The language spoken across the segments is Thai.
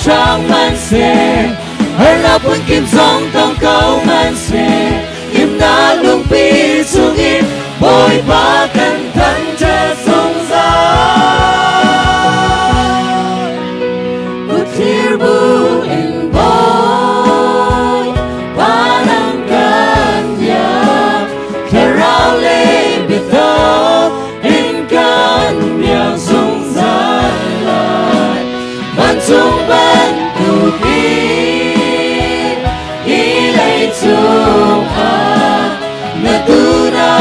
rang man se har la pun kim song tong câu man se im na lung pi sung im bồi ba cần thân che sung ra Kutir bu in boy ba nang kan ya kerao le bito in kan ya sung ra lại ban sung ban tu pi i lấy chung à na tu na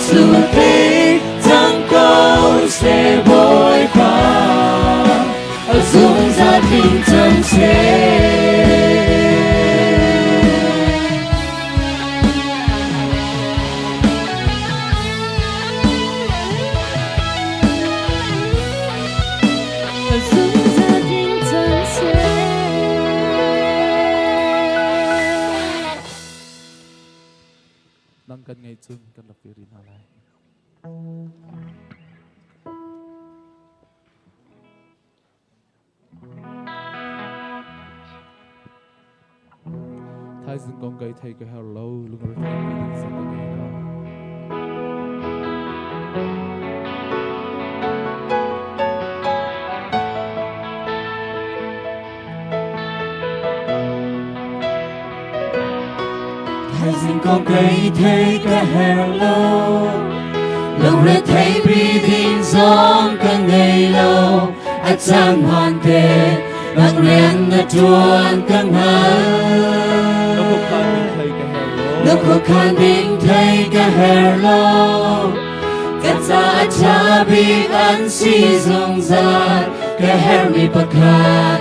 su te chẳng câu sẽ bồi ba ở dung gia đình trong xe nang kan ngay chun kan la pirin halai thai dương con gây thay cái hello luôn rồi thay cái điện sang cái này đó thai dương con gây thay cái hello lòng rồi thay breathing song cái ngày lâu at sang hoàn thế đang rèn na chuan căng hở nó khó khăn định thấy cái hello cách xa cha biết anh si dùng ra cái her mi bạc hạt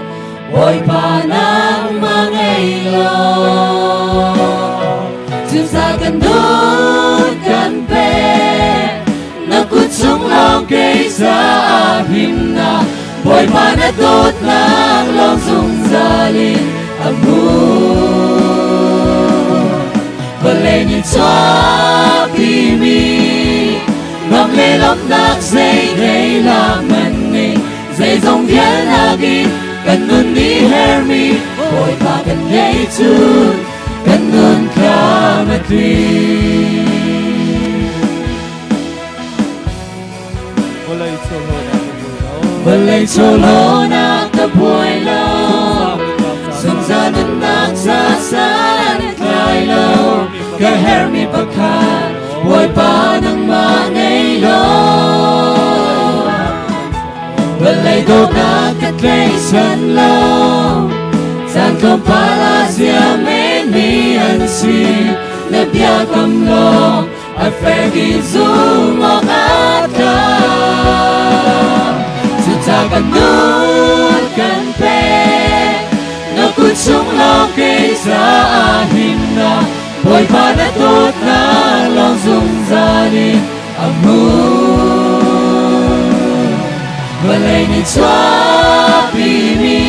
ôi bà nang mang ngày lo chúng ta cần đốt cần pe nó cút xuống lòng cây ra him na bồi bà đã tốt nang lòng dùng ra lên âm và lệ nhìn cho vì mi ngắm lê lắm đắc dây đây là mình mình dây dòng viết là ghi cần luôn đi her mi bồi bà cần gây chút cần luôn cả mà tùy và lấy cho lô na ta bồi lâu sung ra đến nát ra xa khai lâu cái her mi bạc hạt bồi ba nang ma ngày lâu và lấy đồ na cất lấy sân lâu sang không pa la zia men mi an si le bia cầm lo a fe gi zu mo ata ta cần nuốt cần pe nó cuốn xuống lo cây ra hình na bồi ba đã tốt na lo dùng ra đi âm và lấy đi cho vì mi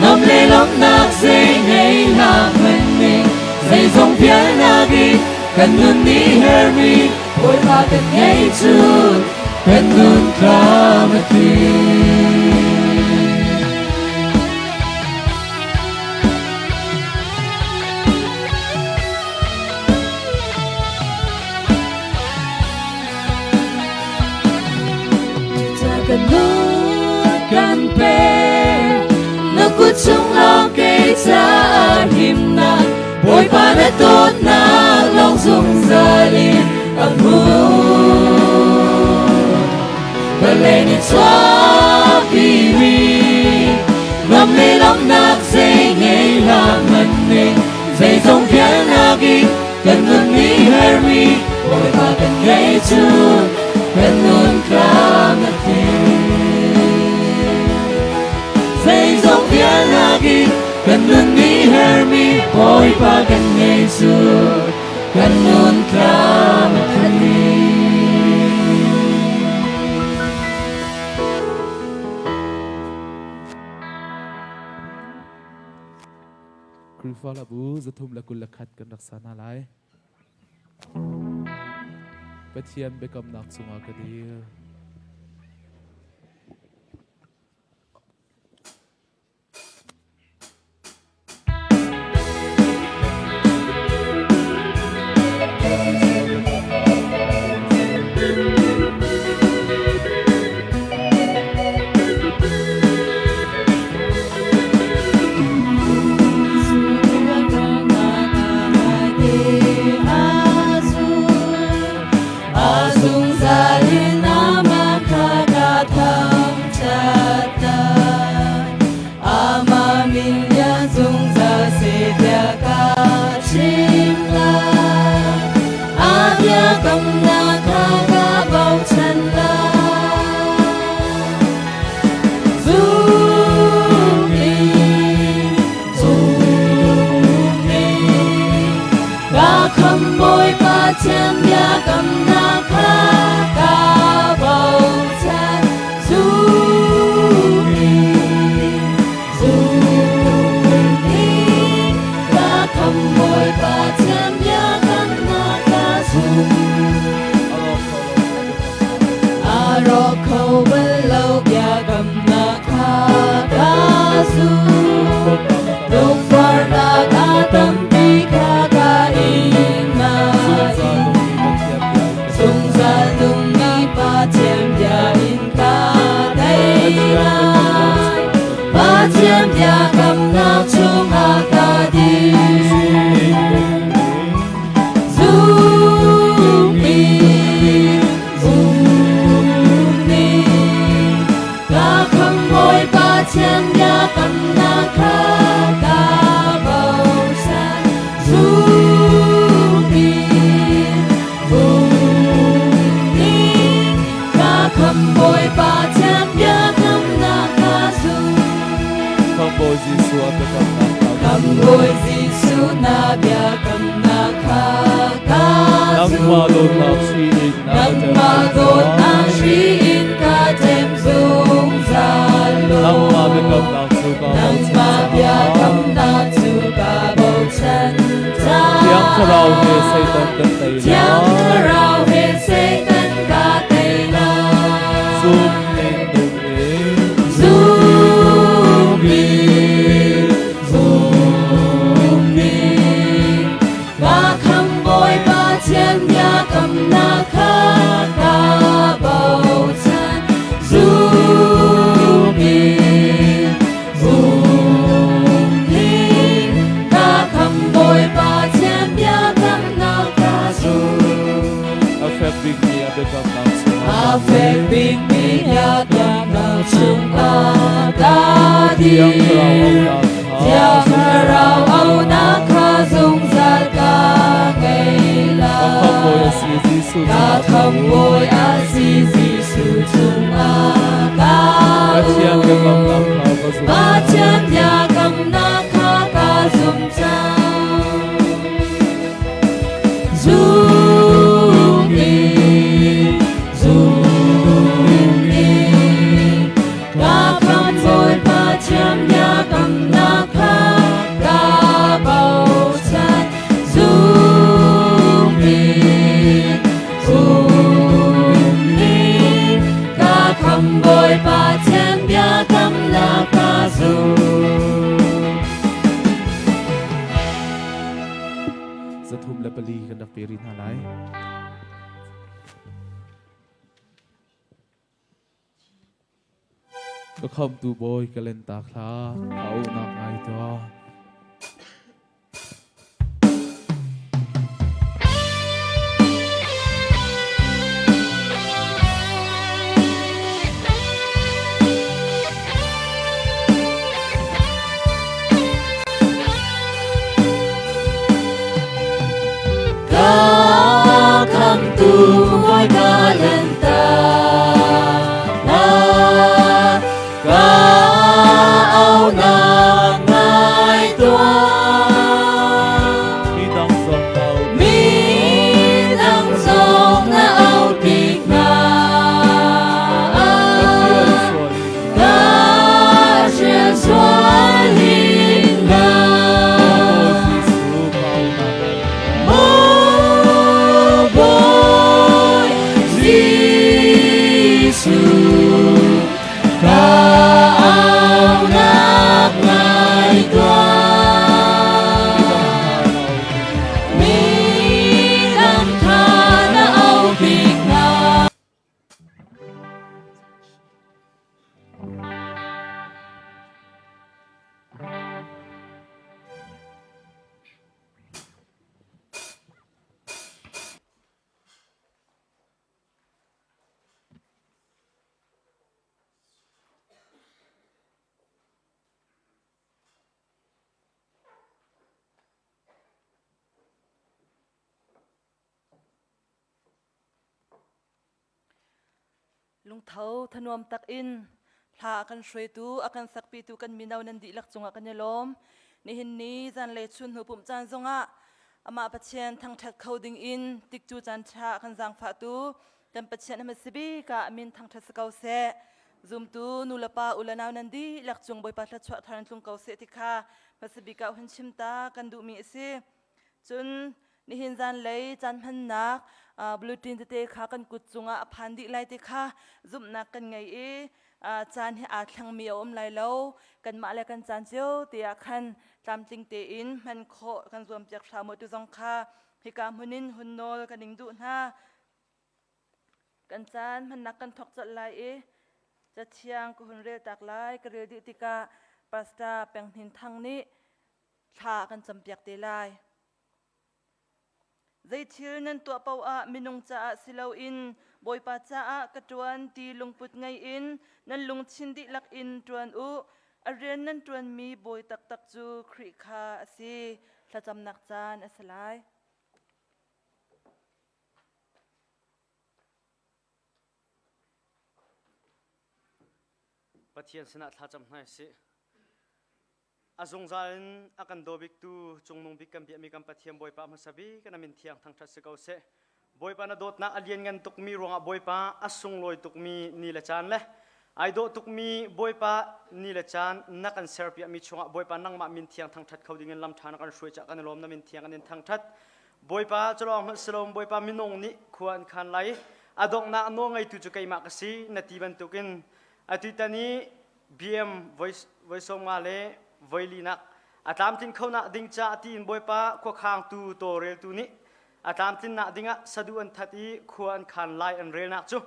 ngắm lê lắm nát dây ngày là mình dây dòng phía na ghi cần luôn đi her mi bồi ba cần ngay chút cần luôn cả mà cần nuốt cần pe nó cút xuống lo cây ra him na bồi ba đã tốt na lòng dùng ra liền âm và lên đi xóa vì mi ngắm lê lắm nát dây ngày là mình dây dòng phía na ghi cần luôn đi her mi bồi ba cần gây chút cần luôn cả mà dây dòng phía na ghi cần luôn đi her mi bồi ba cần gây chút cần luôn cả mà Krifa la bu zathum la kul khat kan raksa na lai pathian bekam nak sunga kadir chiêm nhà cầm na chung a ta đi dung đi ca khăm môi ba chiêm nhà cầm na kha ca bầu san dung đi ca khăm môi ba chiêm nhà cầm na kha dung Kamboy Giêsu abe kam na cầm ngôi Giêsu na bia cầm na kha ca nang ma do na si in na nang ma do na si in ca thêm dung ra lô nang ma be kam na su ka nang ma bia cầm na su ca bầu chân cha tiang kharau he Satan kan tai tiang la rao he Satan ca tây la zum nin dung e dung đi ca khăm bôi ba chiêm nhà cầm na kha ca bầu chân dung đi ca khăm bôi ba chiêm nhà cầm na kha dung affect big me abe kam na su a phê bình mi nhà cầm na chung a ta đi tiang kharau Tiang rau au na au na kha dung ra ca ngày la Kamboy si Giêsu ca khăm bôi a si Giêsu chung a ca tiang ke kam na kha ka su ba chiam nhà cầm na kha ca dung cha dung đi ca khăm bôi ba chiam nhà cầm na kha ca bầu chân dung đi ca khăm bôi ba chiam nhà cầm na kha dung Zathum le pali kan dak perin halaiก็คำตูบอยกะเล่นตาคลาเอาหนักไงตัว ca khăm tu ngôi ca lên ta ca áo nàng ngài tua khi đang dòng tàu mi đang dòng na áo kịch na ca chia xóa linh na lung thau thanuam tak in thla kan shrei tu akan sakpi tu kan minau nan di lak chunga kan yalom ni hin ni zan le chun hu pum chan zonga ama pachen thang that coding in tik tu chan tha kan jang pha tu kan pachen ma sibi ka amin thang that sakau se zum tu nulapa ulanaw nan di lak chung boi patla chwa tharan tlung kau se tikha ma sibi ka hun chimta kan du mi se chun ni hin zan lei chan han nak bulletin te kha kan kut chunga phandi lai te kha zum nak kan ngai e chan hi a thlang mi om lai lo kan ma le kan chan cheu te a khan tlam ting te in man kho kan zuam chak tha mo tu jong kha hi ka munin hun nol kan ing du na kan chan man nak kan thok chat lai e cha thiang ko hun re tak lai ka re di tika pasta peng hin thang ni tha kan champiak te lai zai thil nan to pau a minung cha a silo in boipa cha a katuan ti lungput ngai in nan lung chin di lak in tuan u arian nan tuan mi boi tak tak chu khri kha asi thacham nak chan asalai Pathian sena thacham hnai si azong zalin akan dobik tu chungnung bikam bi mi kam pathiam boipa masabi kana min thiang thang that se kau se boipa na dot na alien ngan tukmi ronga boipa asung loi tukmi ni la chan le ai do tukmi boipa ni la chan nakan serpia mi chunga boipa nang ma min thiang thang that khawding lam thana kan shroi cha kan lom na min thiang an thang that boipa cholong salom boipa minong ni khuan khan lai adong na no ngai tu chu kai ma ka si na ti ban tukin atitani BM voice ngale voilinak atam tin khona ding cha tin boipa kho khang tu to rel tu ni atam tin na dinga sadu an thati khuan khan lai an rel nak chu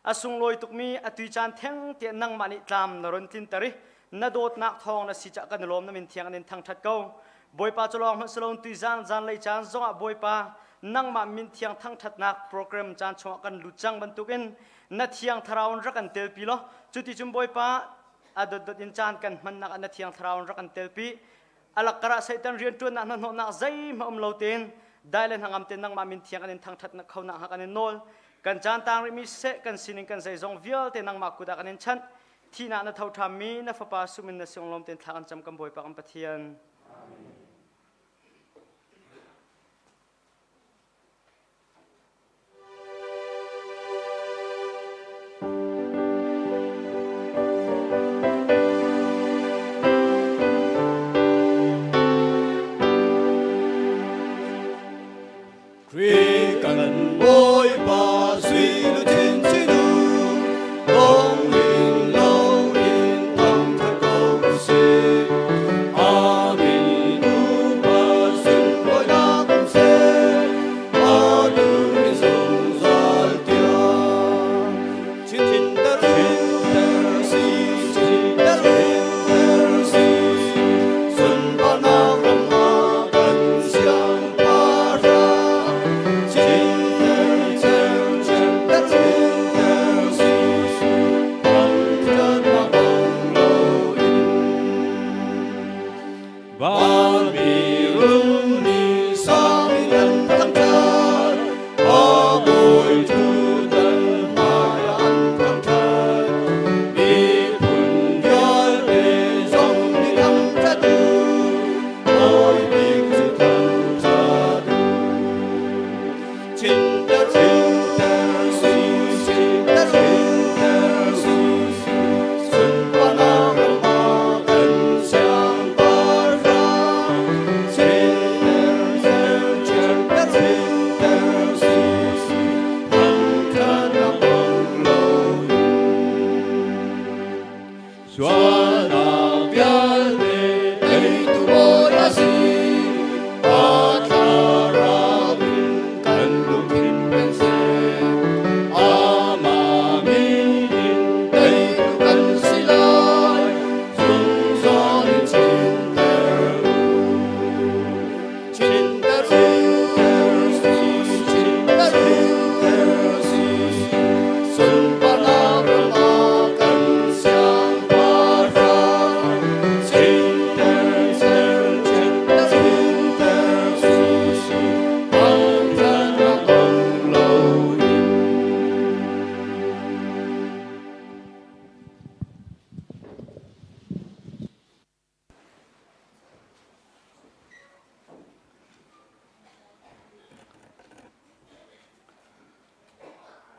asung loi tukmi atui chan theng te nang mani tlam naron tin tari na dot nak thong na si cha kan lom na min thiang an thang that ko boipa cholong salon tu jan lai chan zonga boipa nang ma min thiang thang that nak program chan chwa kan luchang ban tukin na thiang tharaun rakan tel pi lo chuti chum boipa adot in chan kan man nak na thiang tharaun rakan tel pi alak kara saitan rian tu na no na zai ma lo ten dailen hangam ten nang ma min thiang an thang that na khona ha kan nol kan chan tang ri mi se kan sining kan zai zong vial te nang ma ku da kan chan thina na thau tham mi na fa pa sumin na song lom ten thakan cham kam boipa kam pathian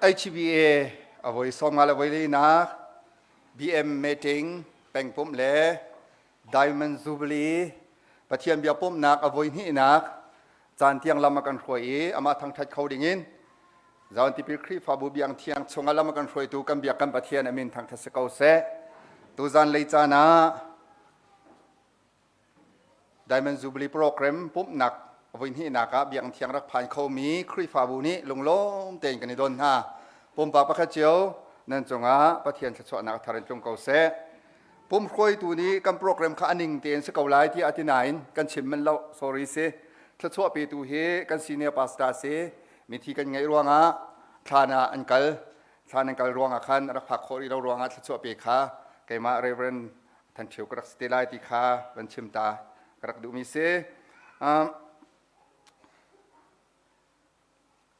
HBA avoid Somal avoid na BM meeting peng pum le Diamond Jubilee pathian bia pum nak avoid hi nak chan tiang lama kan khoi ama thang that khodingin zawn ti pikri fabu biang thiang chunga lama kan khoi tu kam bia kam pathian amin thang that se kau se tu zan lei chana Diamond Jubilee program pum nakวันนี้นักเบียงเทียงรักผ่านเขามีครีฟ้าบุนี้ลงล้มเต็งกันในดนฮะปุ่มปากปะขเจียวนั่นจงอาประเทียนชดนักทารันจงเกาเส ผมคอยตัวนี้กันโปรแกรมข้านิ่งเตียนสกาวไลที่อาทิตย์ไหนกันชิมมันเล่า sorry เสถ้าชั่วปีตัวเฮกันซีเนียร์พาสตาเสมีที่กันไงรวงอ่ะทานาอันกัลรวงอ่ะคันรักผักโครีเรารวงอ่ะถ้าชั่วปีข้าเกมาเรเวนทันเชียวกระสเตลายที่ข้ากันชิมตากระดูมีเส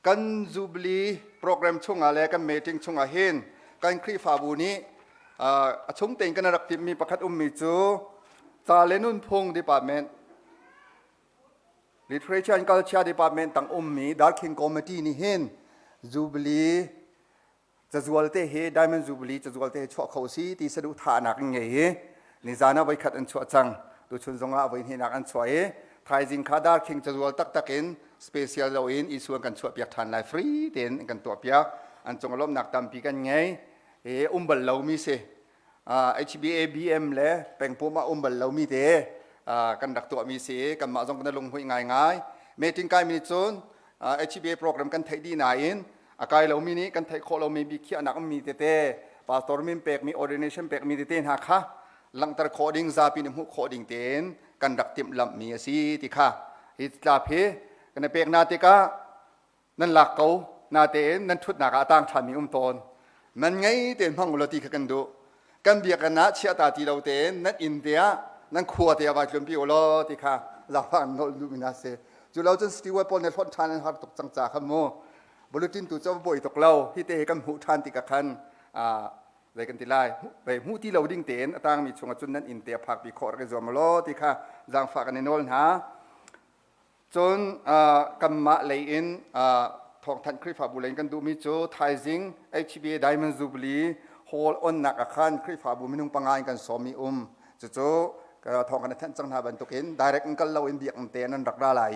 กันจูบลีโปรแกรมช่วงอะไรกันเมติงช่วงอาเฮนกันครีฟาบูนี้ช่วงเต็งกันรักที่มีประคัดมีจูซาเลนุนพงดีพาร์ตเมนต์ Literature and Culture Department ตั้งมีดาร์คิงคอมมิตี้นี่เห็นจูบลีจะจวลเตะDiamond Jubileeจะจวลเตะชั่วเขาสีที่สะดุดฐานักยังไงนี่จานะไว้ขัดอันชั่วจังดูชุนจงอาไว้เห็นนักอันชั่วไทยจิงขาดาร์คิงจะจวลตักอินสเปเชียลเราอินอีส่วนกันชั่วเปียกทานไลฟรีเด่นกันตัวเปียกอันจงอารมณ์หนักตามปีกันไงบัลเรามีเสHBA BM เลยแปลงปุ่มบัลเรามีเตกันดักตัวมีเสียกันมาจงกันลงหุ่ยง่ายเมติงกายมินิจนHBA โปรแกรมกันไทยดีนายนอากายเรามีนี้กันไทยโคเรามีบิคีนักมีเตปาสตอร์มินเป็กมี ordination เป็กมีเตหักค่ะหลังจากโคดิ้งซาปินหุโคดิ้งเตนกันดักติมลำมีสีติค่ะฮิตลาเพกันเป็กนาติกานั่นหลักเขานาเตนนั่นชุดนักต่างชาติมีตนมันไงเตนพังอุลติกันดูกันเบียกันนะเชียตาตีเราเตนนั่นอินเดียนั่นขวดเดียบาจนพิโอโลติค่ะลาฟังโนลูมินาเซจุเราจนสติวปอนในทนทานหัดตกจังจ่าขโมบริจินตัวเจ้าบ่อยตกเราที่เตะกันหูทานติกะคันอะไรกันติไลไปหูที่เราดิ้งเตนต่างมีชงจุนนั้นอินเตียผักปีขอร์กจอมโลติค่ะจางฝากกันในโนนหาจนกัมมะเลยอินทองทันคริฟาบุเลนกันดูมิโจไทซิงHBA Diamond Jubilee โฮลออนนักอาคารคริฟาบุมินุงปังงานกันสมีโจทองกันท่านจังหาบันตุกิน direct กันเราอินเดียกันเตนันรักได้หลาย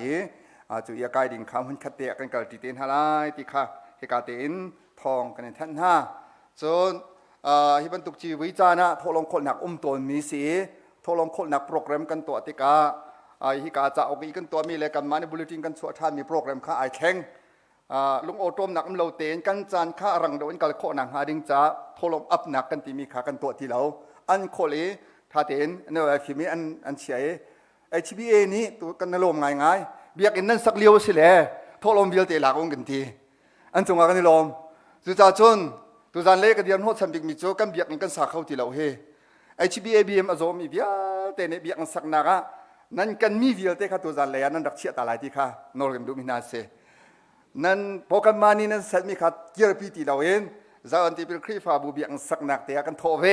จุยากายดิ่งคำหุ่นขัดเตะกันกันติเตนฮาไลติค่ะเฮกาเตนทองกันท่านห้าจนฮิบันตุกจีวิจานะทลงคนหนักตัวมีสีทลงคนหนักโปรแกรมกันตัวติกาฮิกาจะออกอีกันตัวมีเลยกันมาในบุลเลตินกันสวดท่านมีโปรแกรมค่าไอแข็งลุงโอตมหนักเราเตนกันจานค่ารังโดนกันโคหนังหาดิ่งจ้าทลงอัพหนักกันที่มีขากันตัวที่เราอันโคลีท่าเตนเนื้อฟิมีอันเฉียHBA นี้ตัวกันนลมง่ายเบียกอินนั่นสักเลี้ยวสิแหละทลมเบียลเตะหลักองกันทีอันจงว่ากันนลมจุดจนตัวจานเล็กกันเดียนหัวสัมบิกมิโจกันเบียกอินกันสักเข้าที่เราเฮHBA BM อโซมีเบียเตะในเบียกสักนักนั่นกันมีเบียลเตะข้าตัวจานเล็กนั่นดักเชียตาลายที่ข้านอร์กันดูมินาเซนั่นพอกันมานี่นั่นเสร็จมีข้าเกียร์ปีที่เราเองจะอันที่เป็นครีฟาบูเบียกสักนักเตะกันโทเว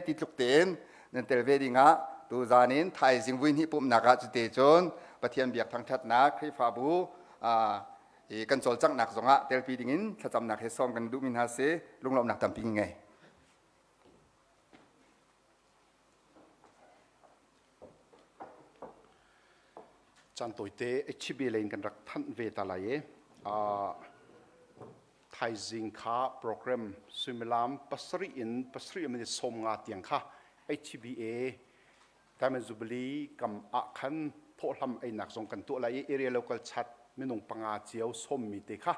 ติดลุกเตนนั่นเตลเวดิงะตัวจานินไทยสิงวินฮิปุ่มนักจุดเตจนปะเทียนเบียกทางทัดนักครีฟาบูกันโจลจังนักสงะเตลปีดิ่งถ้าจำนักเฮซอมกันดูมินฮาเซลุงลมนักทำปีไงจันตัวเตะHBAเลนกันรักท่านเวทอะไรไทยจิงค้าโปรแกรมสุมิลามปัสริมันจะสมงาเตียงค่ะ HBA Diamond Jubilee กับอาคันพอทำไอ้หนักส่งกันตัวอะไรarea local chat ไม่นงปังอาเจียวสมมีเตะค่ะ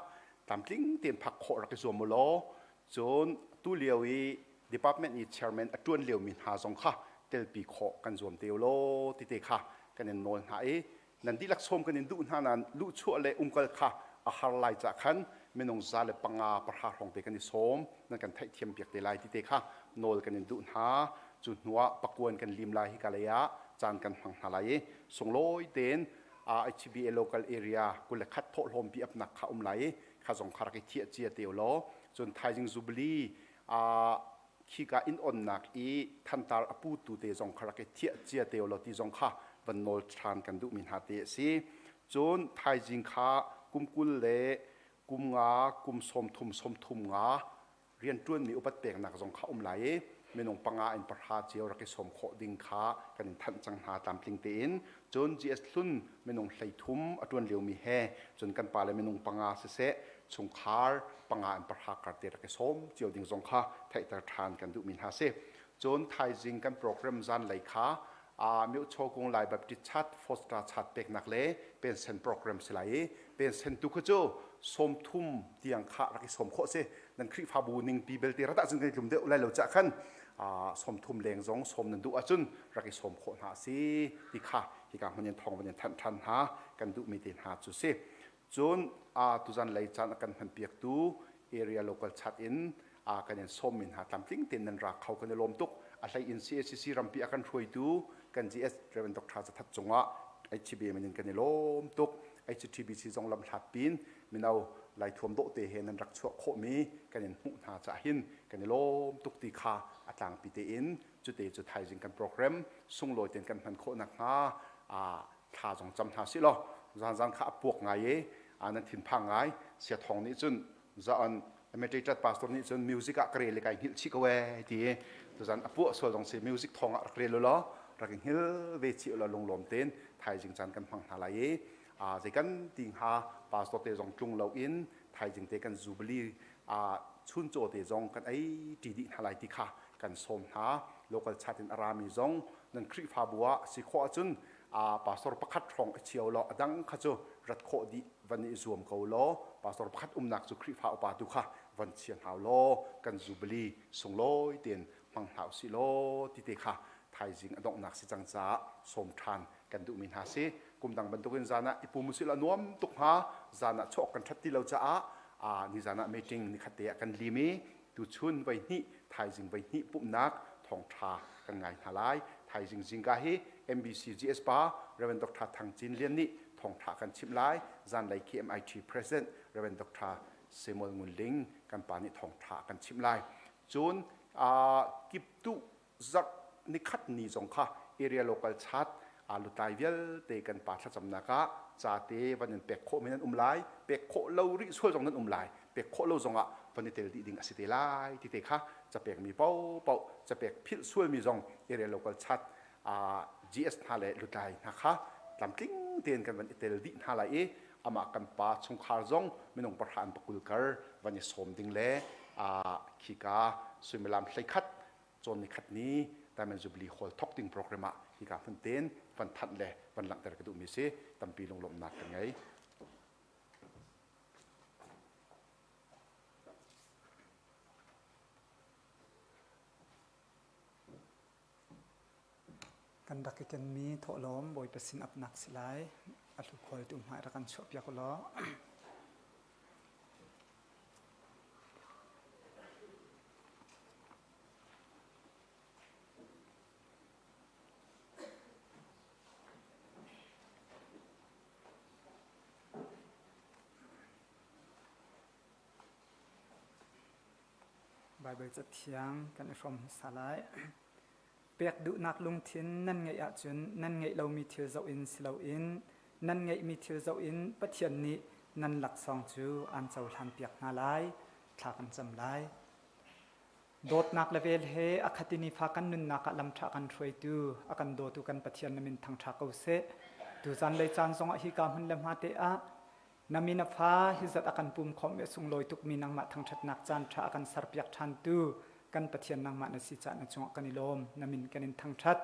ตามทิ้งเตียนผักโครักส่วนมุลจนตู้เลี้ยวDepartment Chairman จวนเลี้ยวมินหาส่งค่ะเตลปีโคกันส่วนเตียวโลติเตะค่ะกันนนหายนันที่ลักสมกันดูหานันลุชั่วเลยกัลค่ะอาหารลายจากขันไม่นงซาเลปังอาประหารของเตกันสมนั่นกันไทยเทียมเปียกเตลายติเตะค่ะโนลกันดูหาจุดหัวปักวนกันลิมลายฮิกาเลยะจานกันฟังหาลายส่งลอยเดนHBA local area กุลคัดโทษลมปีอับหนักข้าไหลข้าส่งคารากิเทียเจียเตียวล้อจนไทยจิงจูบลีขี้กาอินอ่อนหนักทันตาอปูตูเตส่งคารากิเทียเจียเตียวล้อที่ส่งข้าวันโนลทรานกันดูมินหาเตสิจนไทยจิงข้ากุมกุลเล่กุมงากุมสมทุมงาเรียนจวนมีอุปเตกหนักส่งข้าไหลเมนงปังอาอินประหารเจียวรักสมโคดิงค้ากันทันจังหาตามพลิงเตีนจน GS ลุ่นเมนงไหลทุ่มอตวนเลียวมีแห่จนกันปาเลยเมนงปังอาเสะชงคาร์ปังอาอินประหารการเตรักสมเจียวดิงสงค้าไทยตะทานกันดูมินหาเสจนไทยจิงกันโปรแกรมจันไหลค้ามิวโชกงไหลแบบดิชัดโฟสตาชัดเป็กนักเล่เป็นเซนโปรแกรมสไลเป็นเซนตุกโจสมทุ่มเตียงค้ารักสมโคเสนั่นคริฟาบูนิงปีเบลตีรัตจึงกันกลุ่มเดียวไล่เหล่าจักขัน สมทุ่มเลงจงสมนันดูอาจุนรักสมโคหาสิที่ค่ะที่การมันยังทองมันยังทันหากันดูมีเดินหาจุสิจุนตุจันเลยจันกันพันเปียกตูเอเรียโลกัลชัดอินกันยังสมมินหาตามทิ้งเต็นนันรักเขากันในลมตุกอะไรอินซีเอสซีรัมปีอากันช่วยดูกันจีเอสเรเวนดอกทาจะทัดจงวะไอชีบีมันยังกันในลมตุกไอจีทีบีซีจงลำทัดปีนมินเอาไล่ทวมโตเตเฮนันรักชั่วโคมีกันยังหุ่นหาจะหินกันในลมตุกตีขาอัตลังปีเตอินจุดเตจุดไทยจิงกันโปรแกรมส่งลอยเต็นกันพันโคนักหาท่าจงจำท่าสิลอจานข้าปวกไงนั่นถิ่นพังไงเสียทองนี่จุนจะอันเมจิจัดพาสตอร์นี่จุนมิวสิกอะเกรเลยกันฮิลชิกเวทีตัวจานปวกส่วนตรงสีมิวสิกทองอะเกรเลยล้อรักฮิลเวชิละลงลมเต็นไทยจิงจันกันพังหาลายจะกันติงหาพาสตอร์เตจงจุงเราอินไทยจิงเตกันจูบลีชุนโจเตจงกันไอดีดีหาลายติค่ะกันสมหาโลกัลชาตินอารามิจงนั่นคริฟาบัวสิขวาจุนปาสตอร์ประคัดทองเชียวล้อดังขจูรัดโคดีวันนี้รวมเขาล้อปาสตอร์ประคัดนักจุคริฟาอุปาตุค่ะวันเชียนหาวล้อกันจูบลีส่งล้อเตียนมังหาวสิล้อติเตค่ะไทยจิงอดอกนักสิจังจ้าสมทานกันดูมินหาสิกุมดังบรรทุกินจานะอิปุมุสิละนวมตุกหาจานะชกกันทัดที่เราจะนิจานะไม่จริงนิขัดเตะกันลีมีดูชุนไว้นี่ไทยจิงไว้นี่ปุ่มนักทองทากันไงหาลายไทยจิงจิงกาฮี MBC GS ป้าเรเวนดอกทาทางจีนเลียนนี่ทองทากันชิมลายจานไลค์ KMIT President เรเวนดอกทาเซมอลมุนลิงกันปานี่ทองทากันชิมลายจูนกิบตุจักนิขัดนี่จงค่ะเอเรียโลกัลชัดลุตายเวลเตกันปาทัศจำนักจ่าเตวันนั้นเป็กโคมินันไลเป็กโคเลาริช่วยจงนั้นไลเป็กโคเลาจงวันนี้เตลดีดิ่งสิเตไลที่เตค่ะจะเป็กมีเป้าจะเป็กพิษช่วยมีจงเอเรียโลกัลชัดGS ฮาเลลุตายนะคะลำทิ้งเตียนกันวันเตลดีฮาเลอามากันปาชงคาร์จงไม่นงประธานปกุลเกอร์วันนี้สมดิ่งเล่ขีกาสุมิลามใส่คัดจนในคัดนี้แต่มันจะบลีโฮลท็อกติ้งโปรแกรมที่การฟันเต้นฟันทัดเลยฟันหลังแต่กระดูกมีเสียตั้มปีลงลมหนักกันไงกันดักกันมีโถล้อมบอยประสินอับหนักสิไลอัตุคอยตุ่มหายรักันชอบยากล้อใบจะเทียงกันฟอมสลายเปียกดุนักลงทินนั่นไงอาจุนนั่นไงเรามีเทียวเจ้าอินสิเราอินนั่นไงมีเทียวเจ้าอินปัจเจียนนี้นั่นหลักสองจูอันเจ้าทันเปียกนาลายทากันจำลายโดดนักเลเวลเฮอคตินิฟากันนุนนักลำทากันช่วยดูอากันโดตุกันปัจเจียนนมินทางทาเขาเสดูจันเลยจานทรงอหิกามันลำหาเตอะนามินาฟ้าฮิจัดอากันปุ่มคอมเอสุงลอยตุกมีนังมาทางชัดนักจานทาอากันสารเปียกทันดูกันปะเทียนนางมาในสิจานจงกันนิลมนามินกันนินทางชัด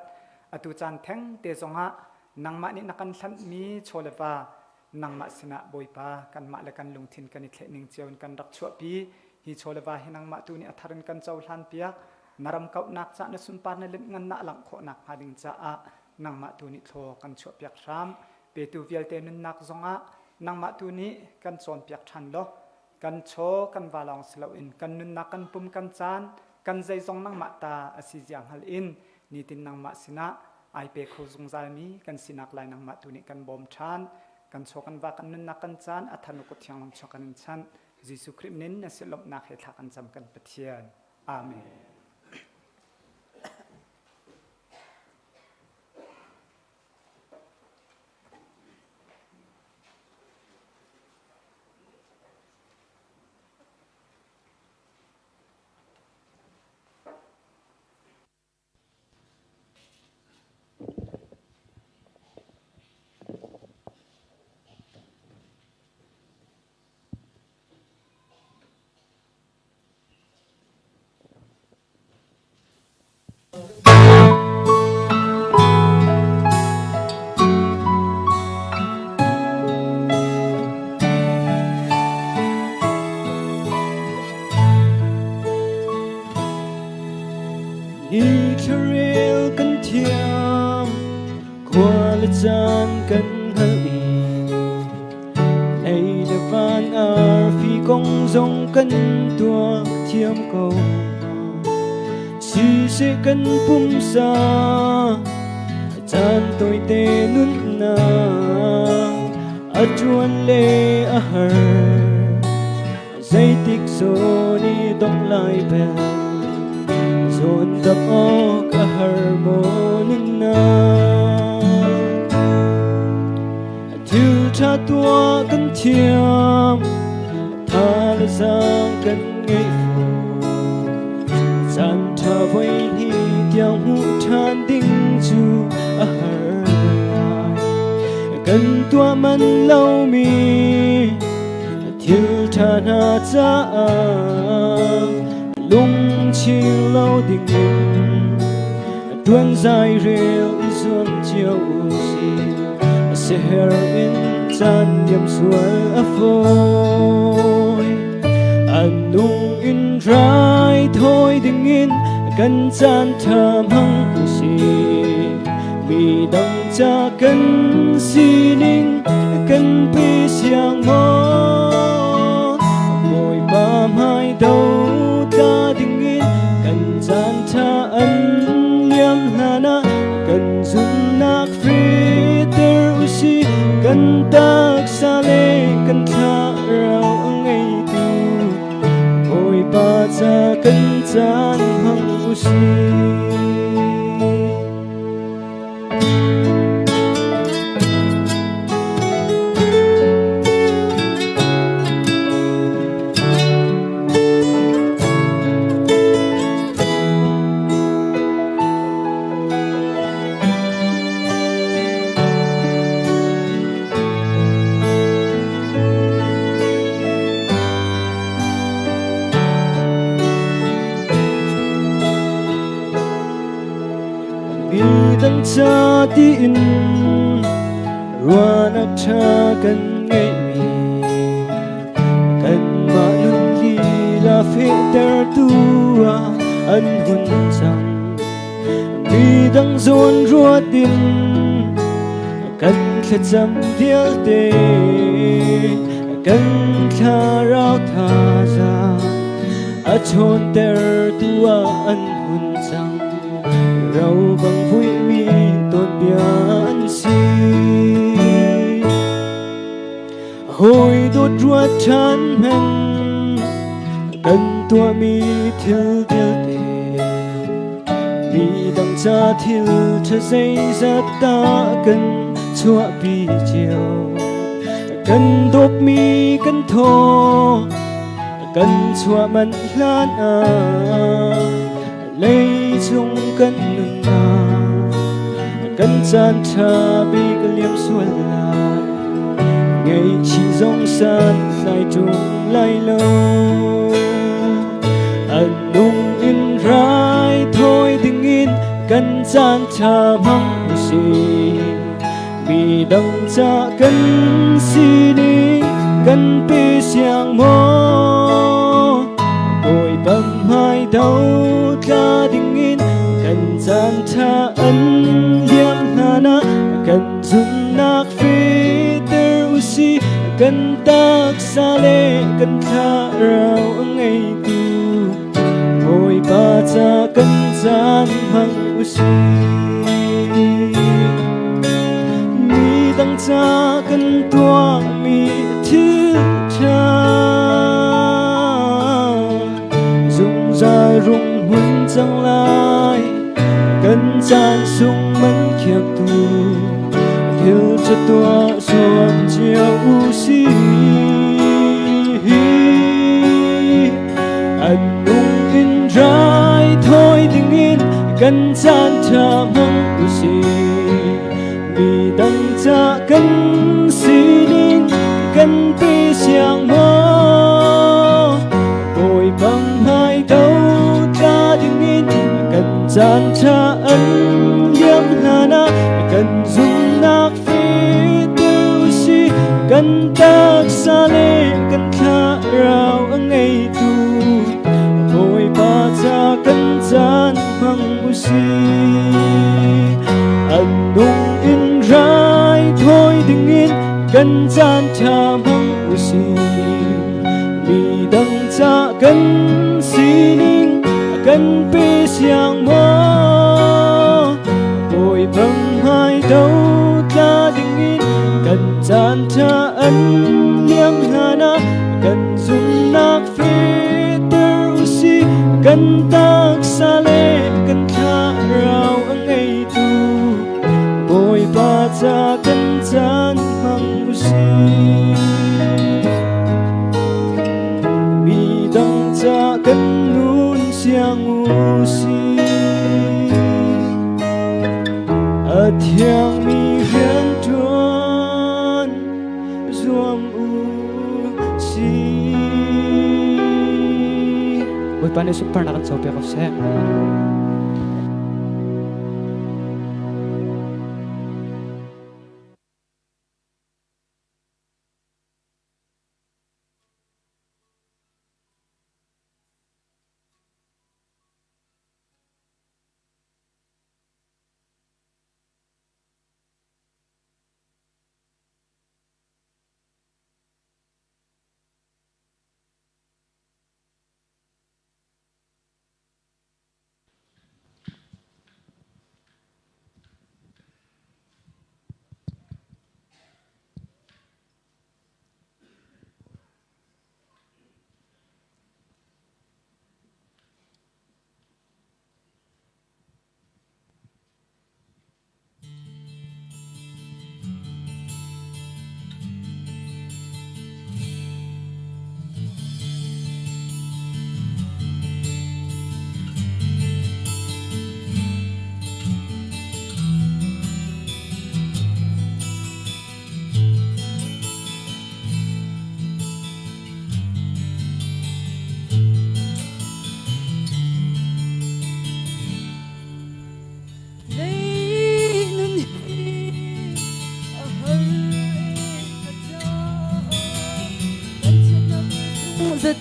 อตุจานแทงเตจงะนางมานินักันทันมีโชเลวานางมาสนะบอยปากันมาและกันลงทินกันนิเทนิงเจียวกันรักชั่วปีฮิโชเลวาให้นางมาตุนิอัทารินกันเจ้าลันเปียกนารำเก่านักจะนสุนปานในเล่นงันนักหลังโคนักหาดิงจะนางมาตุนิโทกันชั่วเปียกรามเปตูเวลเตนุนนักจงะนางมาตุนิกันสอนเปียกทันโลกันโชกันวาลองสลาวินกันนุนนักกันปุ่มกันจานกันใจทรงนังมาตาอสิจางฮัลอินนิตินนังมาสินะไอเปโคจงใจมีกันสินักลายนังมาตุนิกันบอมชานกันโชกันว่ากันนุนนักกันจานอัฐานุกที่ยังลงโชกันชันยิสุคริมนินนสิลบนักเหตุกันจำกันปะเทียนอาเมน chan kan hal i ei le van a phi kong zong kan tua thiam ko si se kan pum sa chan tôi te nun na a chuan le a har zai tik so ni dong lai bel zon dap ok a har monin na thil tha tua kan thiam tha la sang kan ngei fu chan tha voi hi tiang hu than ding chu a har kan tua man lau mi thiếu tha na cha lung chi lau ding tuan zai rel izon chiao si se her in chan yam sual a foi anung in rai thôi ding in kan chan tham hang si mi dang cha kan si ning kan pi siang mo ngồi ba mai đâu ta ding in kan chan tha an liam hana kan zum nak fritter usi kan tak sale kan tha rau ngai tu ngồi ba cha kan chan hang usi dang cha ti in ruan a tha kan ngei mi kan ma nun li la fe ter tua an hun chang mi dang zon ruat din kan kha cham dial te kan kha rau tha za a chon ter tua an hun chang rau bang vui mi tôn bian si hồi đốt ruột chan men cần tua mi thiếu tiêu tề mi đằng cha thiếu cha dây ra ta cần chua bi chiều cần đốt mi cần thô cần chua man lan lấy chung cần nun na cần chan tha bi cái liêm xuân la ngày chỉ dòng san lại chung lại lâu anh nung in rai thôi tình in cần chan tha mong gì vì đằng cha cần si đi cần pi xiang mo bồi bầm hai đâu ta tình in cần chan tha ân liam hana cần zum nak fritter usi cần tak sale cần tha rau ngai tu ngồi ba cha cần chan hang usi mi dang cha cần tua mi thi cha dùng ra rung hun chẳng lai cần chan sung mắn khiếp tu thiếu cho tua xuân chiều usi anh nung in rai thôi tình in cần chan cha mong usi vì đằng cha cần si linh cần pi xiang mo bồi bằng hai đâu ta tình in cần chan cha ân liam hana cần dùng nak phi tu si cần tak sale cần tha rau ngai tu bồi ba cha cần chan hang usi anh nung in rai thôi đừng yên cần gian cha mong usi mi đăng cha cần xin cần pe siang mo bồi băng hai đâu ta đừng yên cần gian cha ân liang hana cần dùng nak phê tơ usi cần tak sale cần tha rau ang ngày tu bồi ba cha cần gian mang usi mi đăng cha cần nun siang usi a thiang mi hiền tuan zuam usi buat pandai super nak sope ko se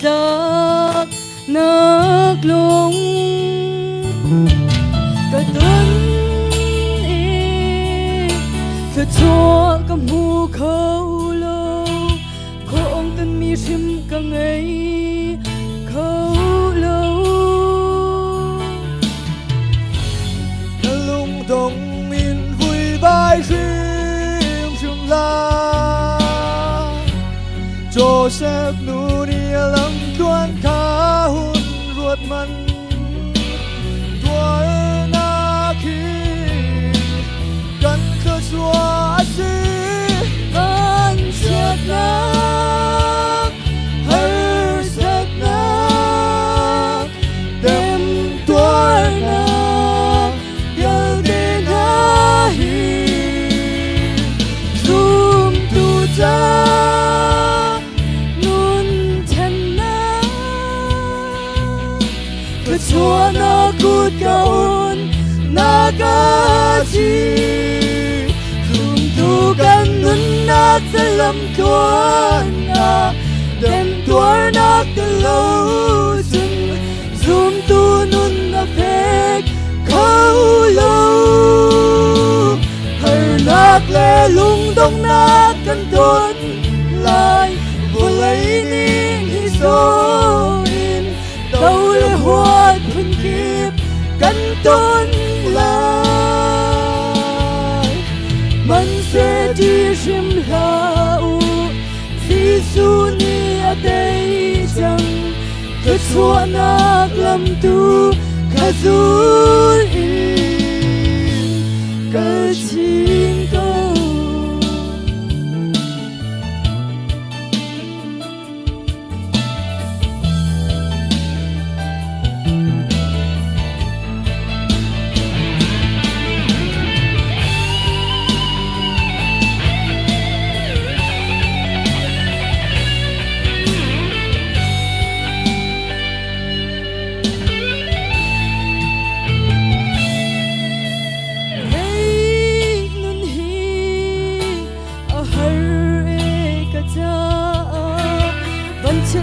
Giật nước lung cả tuần cả chúa cả mù khâu lâu khâu ông tân mi sim cả ngày khâu lâu lung tung min vui vai sim sim la Joseph Nunia lâm tuan khá hun ruột man tua na khi cần khơi xua si con chết nát hay chết nát đêm tua na yêu đến hi zoom tu cha Chúa nó cút kaun na ca chi khum tu kan nun na telam tuan na dem tuar na lâu sun zoom tu nun na phek khâu lâu hơi nát lệ lung đông na kan tuan lại vô lấy ninh hi so in đâu lệ hoa thuần kiếp căn tôn lại man sẽ đi rim hao Giêsu ni ở đây chẳng cơ chúa nát lâm tu khá dối cơ chín câu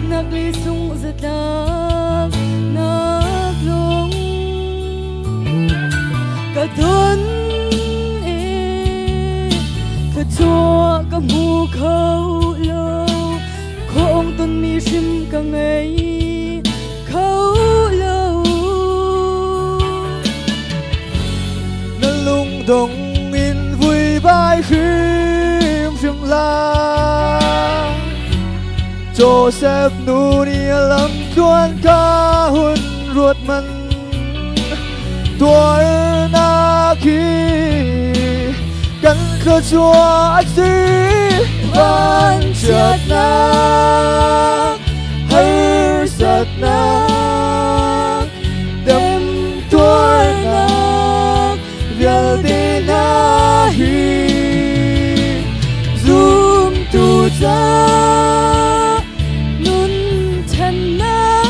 nagli sung zatak naglong kadon chua ka mu khâu lâu khong tuần mi sim ka ngày khâu lâu nên lung tung in vui vai phim rừng la Joseph nu ni lam tuan ka hun ruột man tuổi na khi cắn khờ chua ách gì van chợt na hay sật na đêm tuổi na việc đi na hi zoom tu cha nun chân na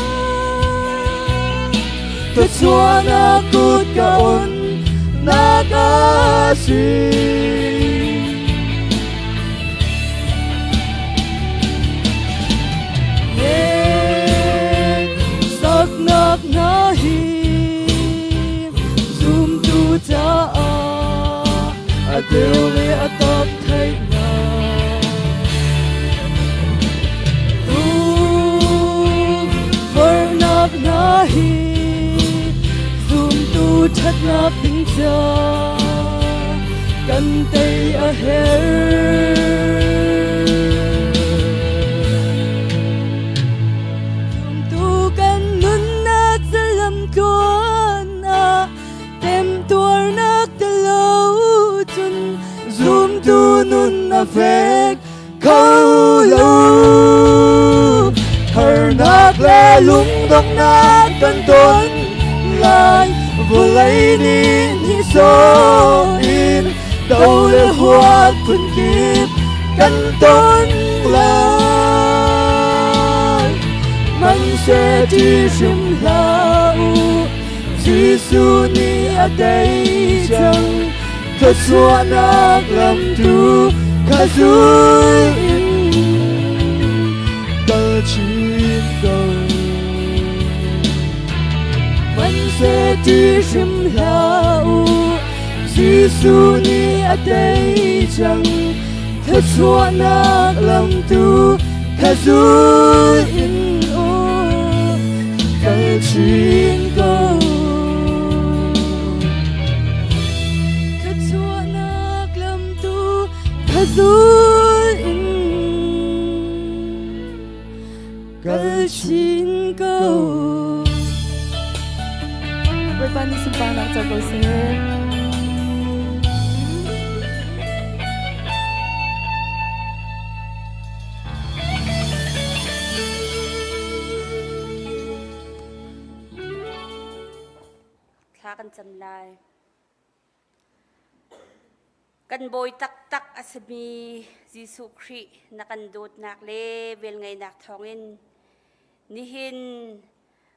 thật chua na cút cả ôn na ca si sắc nạc na hi zoom tu cha a tiêu me a top thay na vơi nạc na hi zoom tu thắt na pin cha kan tay a hair zoom tu kan nun na zalam tuan a tem tuar nak talo chun zoom tu nun na fek khâu lâu her nak le lung dong na kan tuan lai vô lấy ni hi so in đâu lệ hoa phun kịp căn tôn lại mình sẽ chỉ sum lao Giêsu ni ở đây chẳng thật xua nát làm tu khá dối in ta chỉ cầu mình sẽ chỉ sum lao Giêsu ni ở đây chẳng thật xua nát làm tu khá dối in ô cái chuyện cầu thật xua nát làm tu khá dối in cái chuyện cầu với ban đi simpang nak cho cầu xin kan cham lai kan boy tak tak asmi Giêsu Christ na kan dot nak le vel ngai nak thongin nihin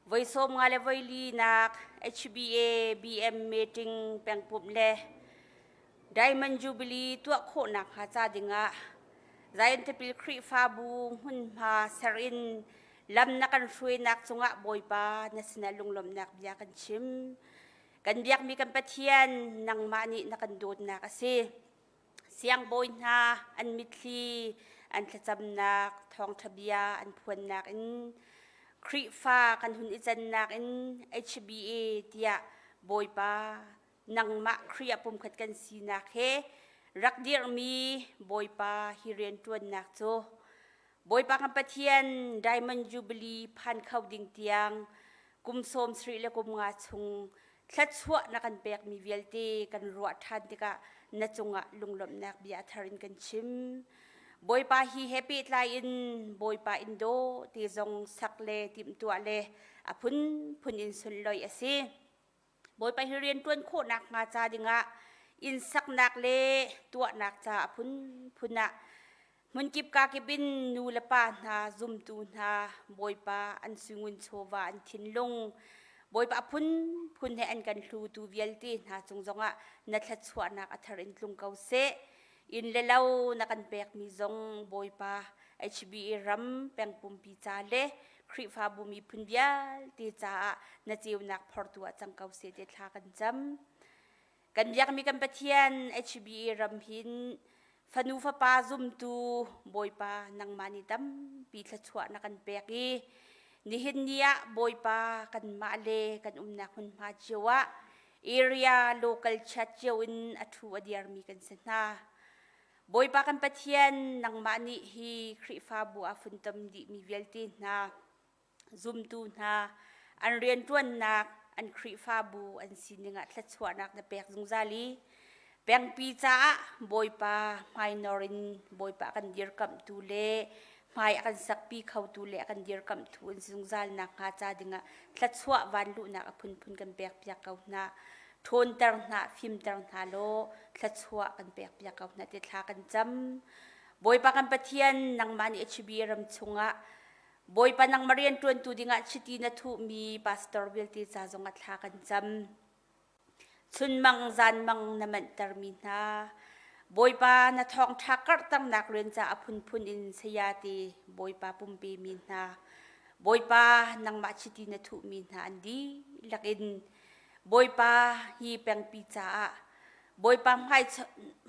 voi som nga le voi li nak HBA BM meeting pengpup le Diamond Jubilee tua kho nak ha cha dinga Zion Temple Christ fa bu hun ha sarin lam na kan shui nak chunga boy pa na sinalung lom nak bia kan chim kan biak mi kan pathian nang mani na kan dot na kasi siang boy na an mitli an thacham nak thong thabia an phuan nak in Kri fa kan hun izan nak in HBA tia boy pa nang ma kri apum khat kan si nak he rak dir mi boy pa hiren tuan nak cho boy pa kan pathian Diamond Jubilee phan khau ding tiang kum som sri le kum nga chung thlat chua na kan pek mi velte kan ruwa than tika na chunga lunglom nak bia tharin kan chim boy pa hi happy lai in boy pa indo ti zong sakle tim tua le apun phun in sun loi ase boy pa hirien tuan kho nak nga cha dinga in sak nak le tua nak cha apun phuna mun kip ka kipin nu la pa na zum tu na boy pa an sungun chowa an thinlung boy pa phun he an kan hlu tu vialti na chungzonga na thlat chua nak atharin tlung kau se in lelau na kan pek mi zong boy pa HBA ram peng pumpi cha le khri fa bumi phun bial ti cha na chiu nak phortu achang kau se te thla kan jam kan yak mi kan pathian HBA ram hin fanu fa pa zum tu boy pa nang mani tam pi thla chua na kan peki nihin nia boy pa kan male kan nak hun ma chiwa area local chat in athu adiar mi kan sana boy pa kan pathian nang mani hi khri fa bu afun tam di mi velti na zum tu na an rian tuan nak an khri fa bu an sininga thla chua nak na pek zung zali peng pi cha boy pa minorin boy pa kan dir kam tu le mai akan sak pi khau tu le akan dir kam tu an zung zal nak nga cha dinga thla chua van lu nak apun pun kan pek pyak kau na thon tar na phim tar na lo thla chua kan pek pyak kau na te thla kan cham boy pa kan pathian nang mani hb ram chunga boy pa nang marian tuan tu dinga chiti na thu mi pastor bilti cha zonga thla kan cham chun mang zan mang naman termina boy pa na thong thakar tang nak ren cha apun pun in sayati boy pa pumpi mina boy pa nang ma chiti na thu mina andi lakin boy pa hi peng pi cha boy pa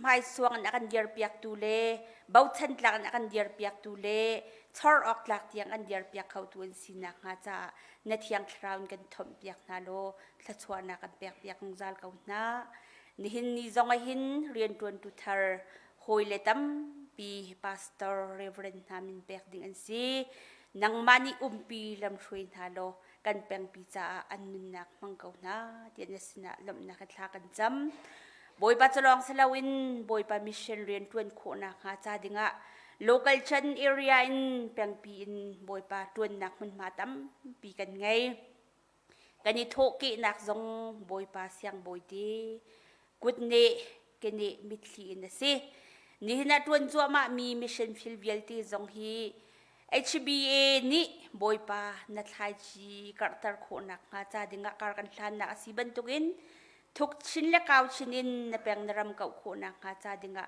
mai suang na kan dir piak tu le bau chan tlak na kan dir piak tu le chor ok lak tiang an dir piak khau tuan sinak nga cha na thiang thraun kan thom piak na lo thla chua na kan piak ng zal kau na nihin ni zonga hin rian tuan tu thar hoi le tam pi pastor reverend namin pek ding an si nang mani umpi lam thrui na lo kan peng pi cha an nun nak mang kau na tian sina lam na ka thla kan cham boy pa chalong salawin boy pa mission rian tuan kho na nga cha dinga local chan area in peng pi in boy pa tuan nak mun ma tam pi kan ngai kani thoki nak zong boy pa siang boy ti kutne kene mitli in si ni na tuan zo ma mi mission field velti zong hi HBA ni boy pa na thlai chi kartar kho nak nga cha dinga kar kan thlan na asiban tukin thuk chin la kaw chinin na peng naram kau kho nak nga cha dinga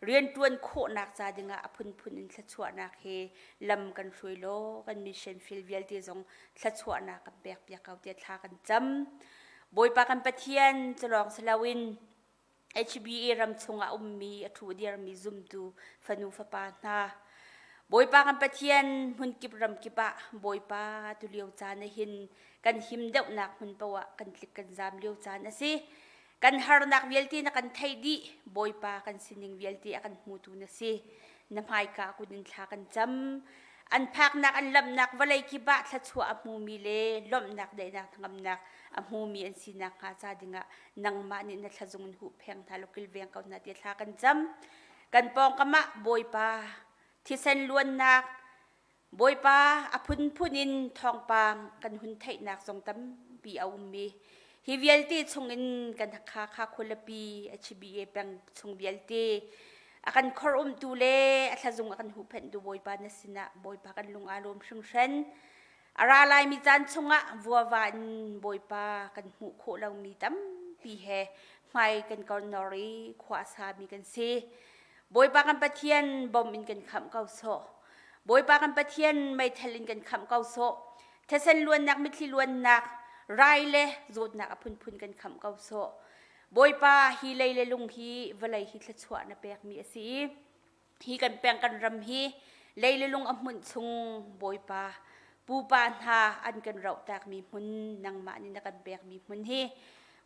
rian tuan kho nak cha dinga apun phun in thla chua nak he lam kan hrui lo kan mission field velti zong thla chua nak kan pek pek kau te thla kan cham boy pa kan pathian chalong salawin HBA ram chunga ummi athu dir mi zum tu fanu fa pa na boy pa kan pathian hun kip ram kipa boy pa tu liu cha na hin kan him deuh nak hun pawa kan klik kan zam liu cha na si kan har nak velti na kan thai di boy pa kan sining velti akan mutu na si na mai ka ku din thla kan cham an phak nak an lam nak walai ki ba thla chua amu mi le lom nak dai nak ngam nak amu mi an sinak ka cha dinga nang ma ni na thla zung hu pheng tha lokil veng ka na ti thla kan cham kan pong kama boy pa thisan luan nak boy pa apun punin thong pang kan hun thai nak song tam pi aum mi hi velti chungin kan kha khulapi HBA pang chung velti akan khor tu le atha zung akan hu phen du boy pa na sina boy pa kan lung alom sung shen ara lai mi chan chunga vuawan boy pa kan hu kho law mi tam pi he mai kan kon nori khwa sa mi kan se boy pa kan pathian bom in kan kham kau so boy pa kan pathian mai thalin kan kham kau so thesan luan nak mitli luan nak rai le zot nak apun phun kan kham kau so boy pa hi leile lung hi valai hi thla chua na pek mi asi hi kan peng kan ram hi leile lung amun chung boy pa pu pa ha an kan rau tak mi mun nang ma ni na kan pek mi mun hi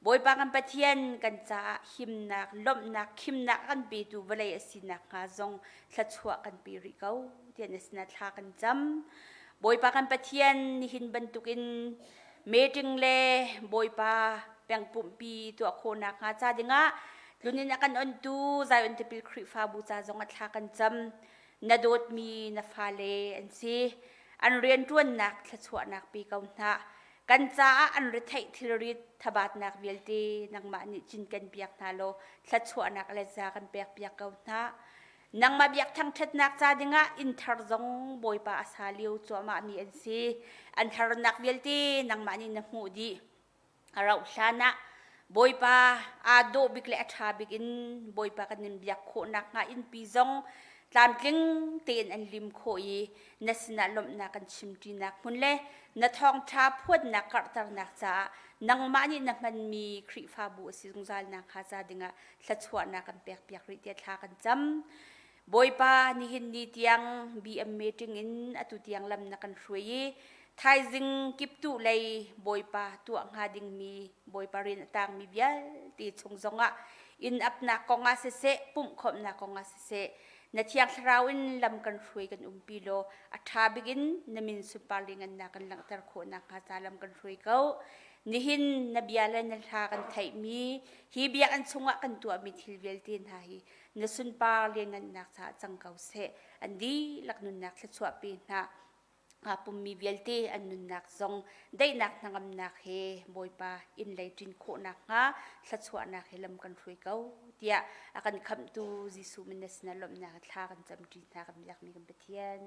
boy pa kan pathian kan cha him nak lom nak khim nak kan pe tu valai asi nak nga zong thla chua kan pi ri kau tian asna thla kan cham boy pa kan pathian ni hin bantukin meeting le boy pa peng pumpi tu kho nak nga cha dinga lunin akan on tu zayon tipil khri fa bu cha zong athla kan cham na dot mi na phale an si an rian tuan nak thla chua nak pi kau na kan cha an ri thai thilrit thabat nak velti nang ma ni chin kan piak na lo thla chua nak le za kan pek piak kau na nang ma biak thang that nak cha dinga in thar zong boy pa asaliu chwa ma mi an si an thar nak velti nang ma ni na mu di arau sana boy pa ado bikle atha bikin boy pa kanin biak kho nak nga in pizong tlam tling ten an lim kho yi nasna lom na kan chimti nak mun le na thong tha phut nak kar tar nak cha นังมานี่นะมันมีคริฟาบุสิสงสารนักข้าจะดึงสัดส่วนนักกันเปียกริเตียทากันจำบอยปานี่หินดีเตียงบีเอ็มเมติงอินอตุเตียงลำนักกันช่วยไทยจึงกิบตุเลยบอยปาตัวงาดิงมีบอยปาเรียนต่างมีเบียตีชงจงอ่ะอินอับนักกองอาเสปุ่มขบนักกองอาเสนาเทียงเราอินลำกันช่วยกันปีโลอัฐาบิกินนามินสุปาลิงันนักกันหลังตะโขนักข้าจะลำกันช่วยเขานิหินนบีอาเลนทากันไทยมีฮีเบียกันชงกันตัวมีทิลเวลตินหายนสุนปาเลียงกันนักจังเกาเสอันดีลักนุนนักสวปีนะปุ่มมีเวลตีอันนุนนักจงได้นักนังนักเฮบอยปาอินเลยจินโคนักฮะสวนักเฮลำกันช่วยเขาเดียอากันคำตูจิสุมินสนาลมนักทากันจำจินทากันอยากมีกันเปทียน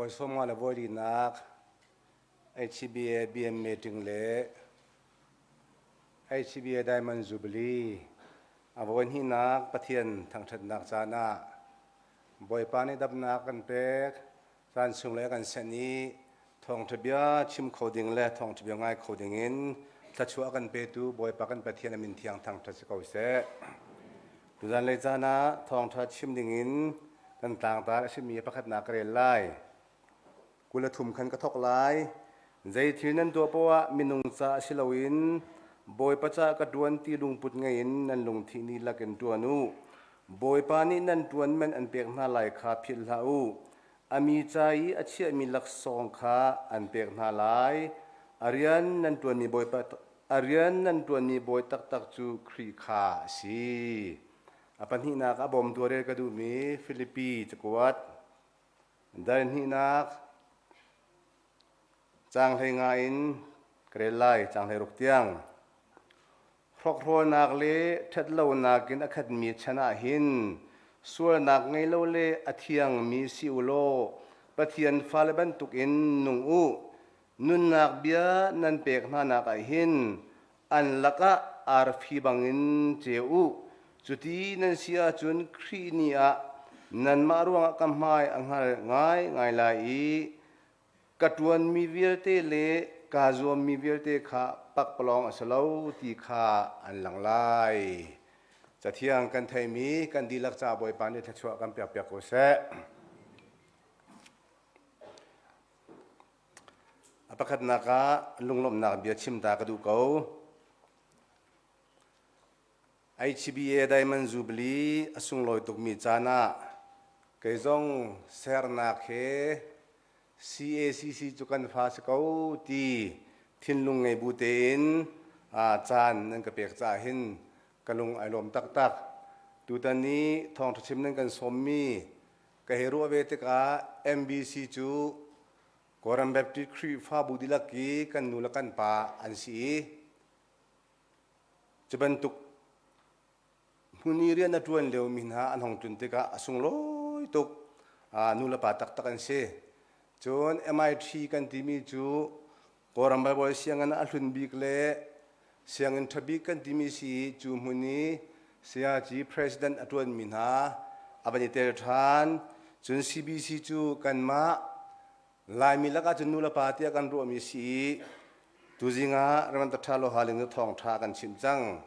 boy somma la boy nak HBA BM meeting le HBA Diamond Jubilee avon hi nak pathian thang that nak chana boy pani dab nak kan pek san sung le kan sani thong thbia chim khoding le thong thbia ngai khoding in thachua kan pe tu boy pa kan pathian min thiang thang that se ko se tu dan le chana thong tha chim ding in kan tang ta si mi pakhat nak re lai kula thum khan ka thok lai zai thinan to pawa minung cha silawin boy pacha ka duan ti lung put ngai in nan lung thi ni la ken tuanu boy pa ni nan tuan men an pek na lai kha phil ha u ami chai achia mi lak song kha an pek na lai arian nan tuan mi boy pa arian nan tuan mi boy tak tak chu khri kha si apan hi nak abom tu re ka du mi Philippi chakwat dan hi nak chang thei nga in krelai chang thei ruk tiang rok ro nak le that lo nakin akhat mi chana hin sur nak ngai lo le athiang mi si ulo pathian falaban tuk in nung u nun nak bia nan pek na nak a hin an laka ar phi bangin cheu chuti nan sia chun khri ni a nan ma ruang kam mai anghal ngai ngai lai i katuan mi vilte le ka zo mi vilte kha pak palong asalo ti kha an lang lai chathiang kan thai mi kan dilak cha boy pan ni thachwa kam pyak pyak ko se apakhat naka lunglom nak bia chim ta ka du ko HBA Diamond Jubilee asung loi tuk mi chana kaizong ser na khe CACC chukan fa sakau ti thinlung ngai butein chan nan ka pek cha hin kalung ailom tak tak tutani thong thachim nan kan sommi ka heru ave te ka MBC chu Koram Baptist Khri fa budilaki kan nulakan pa ansi chubantuk munirian na tuan leo minha anhong tunte ka asung loi tuk nula pa tak tak an se chon MIT kan timi chu Koram ba boy siangan alhun bik le siangan thabi kan timi si chu muni sia ji president atun minha abani ter than chun CBC chu kan ma lai mi laka chun nula pa tia kan ro mi si tuzinga raman ta thalo haling thong tha kan chim chang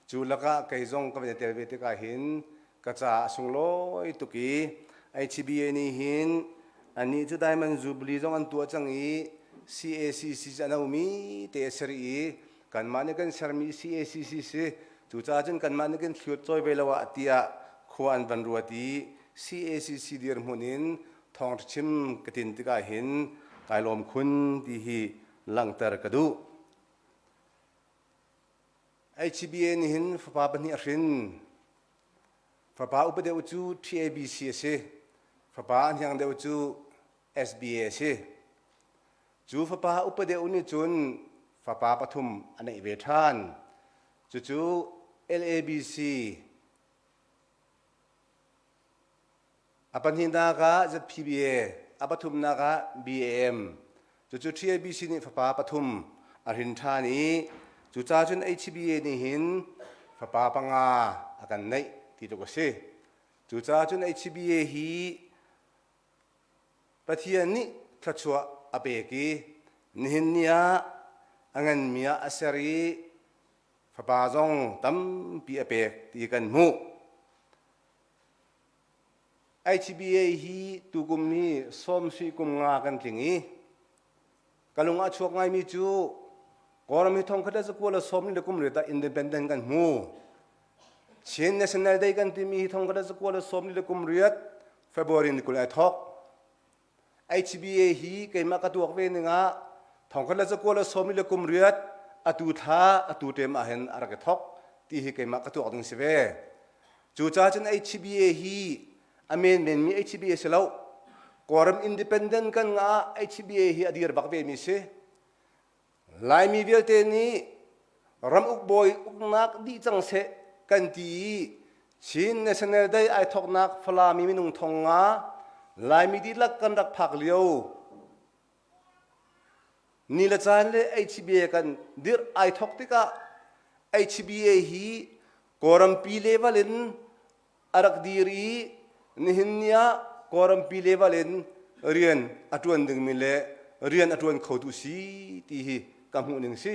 chu laka kaizong ka bani ter ve te ka hin ka cha sung loi tuki HBA ni hin ani chu Diamond Jubilee jong an tua changi CACC janaumi te seri kan mane kan sarmi CACC se chu cha chen kan mane kan thliot choi belawa atia khuan ban ruati CACC dir munin thong chim katin tika hin kailom khun ti hi langtar kadu HBA ni hin fa pa ni arin fa pa upade uchu TABC se fa pa anyang de uchu SBA se chu fa pa upade uni chun fa pa pathum anei ve than chu LABC apan hinda ka ZPBA apathum na ka BAM chu TABC ni fa pa pathum arin thani chu cha chun HBA ni hin fa pa panga akan nei ti to ko se chu cha chun HBA hi pathian ni thachua apeki nihinnia angan mia asari fapazong tam pi apek ti kan mu HBA hi tugum ni som si kum nga kan tingi kalunga chuak ngai mi chu koram hi thong khada zu kola som ni kum reta independent kan mu chen national day kan ti mi thong khada zu kola som ni kum riat February ni kul athok HBA hi keima ka tuak ve nga thong khala za kola somi le kum riat atu tha atu tem a hen ar ka thok ti hi keima ka tuak ding sive chu cha chen HBA hi amen men mi HBA selo koram independent kan nga HBA hi adir bak ve mi se lai mi vel te ni ram uk boy uk nak di chang se kan ti chin national day ai thok nak phla mi minung thong nga ลายมีดีลักกันรักผักเลียวนี่ละจานเลยHBA กันเดือดไอทอกติกะHBAฮีกอรัมปีเลวลินอารักดีรีนี่หินเนียกอรัมปีเลวลินเรียนอัตวันดึงมิเลเรียนอัตวันเขาตุสีที่ฮีกำหูหนึ่งสิ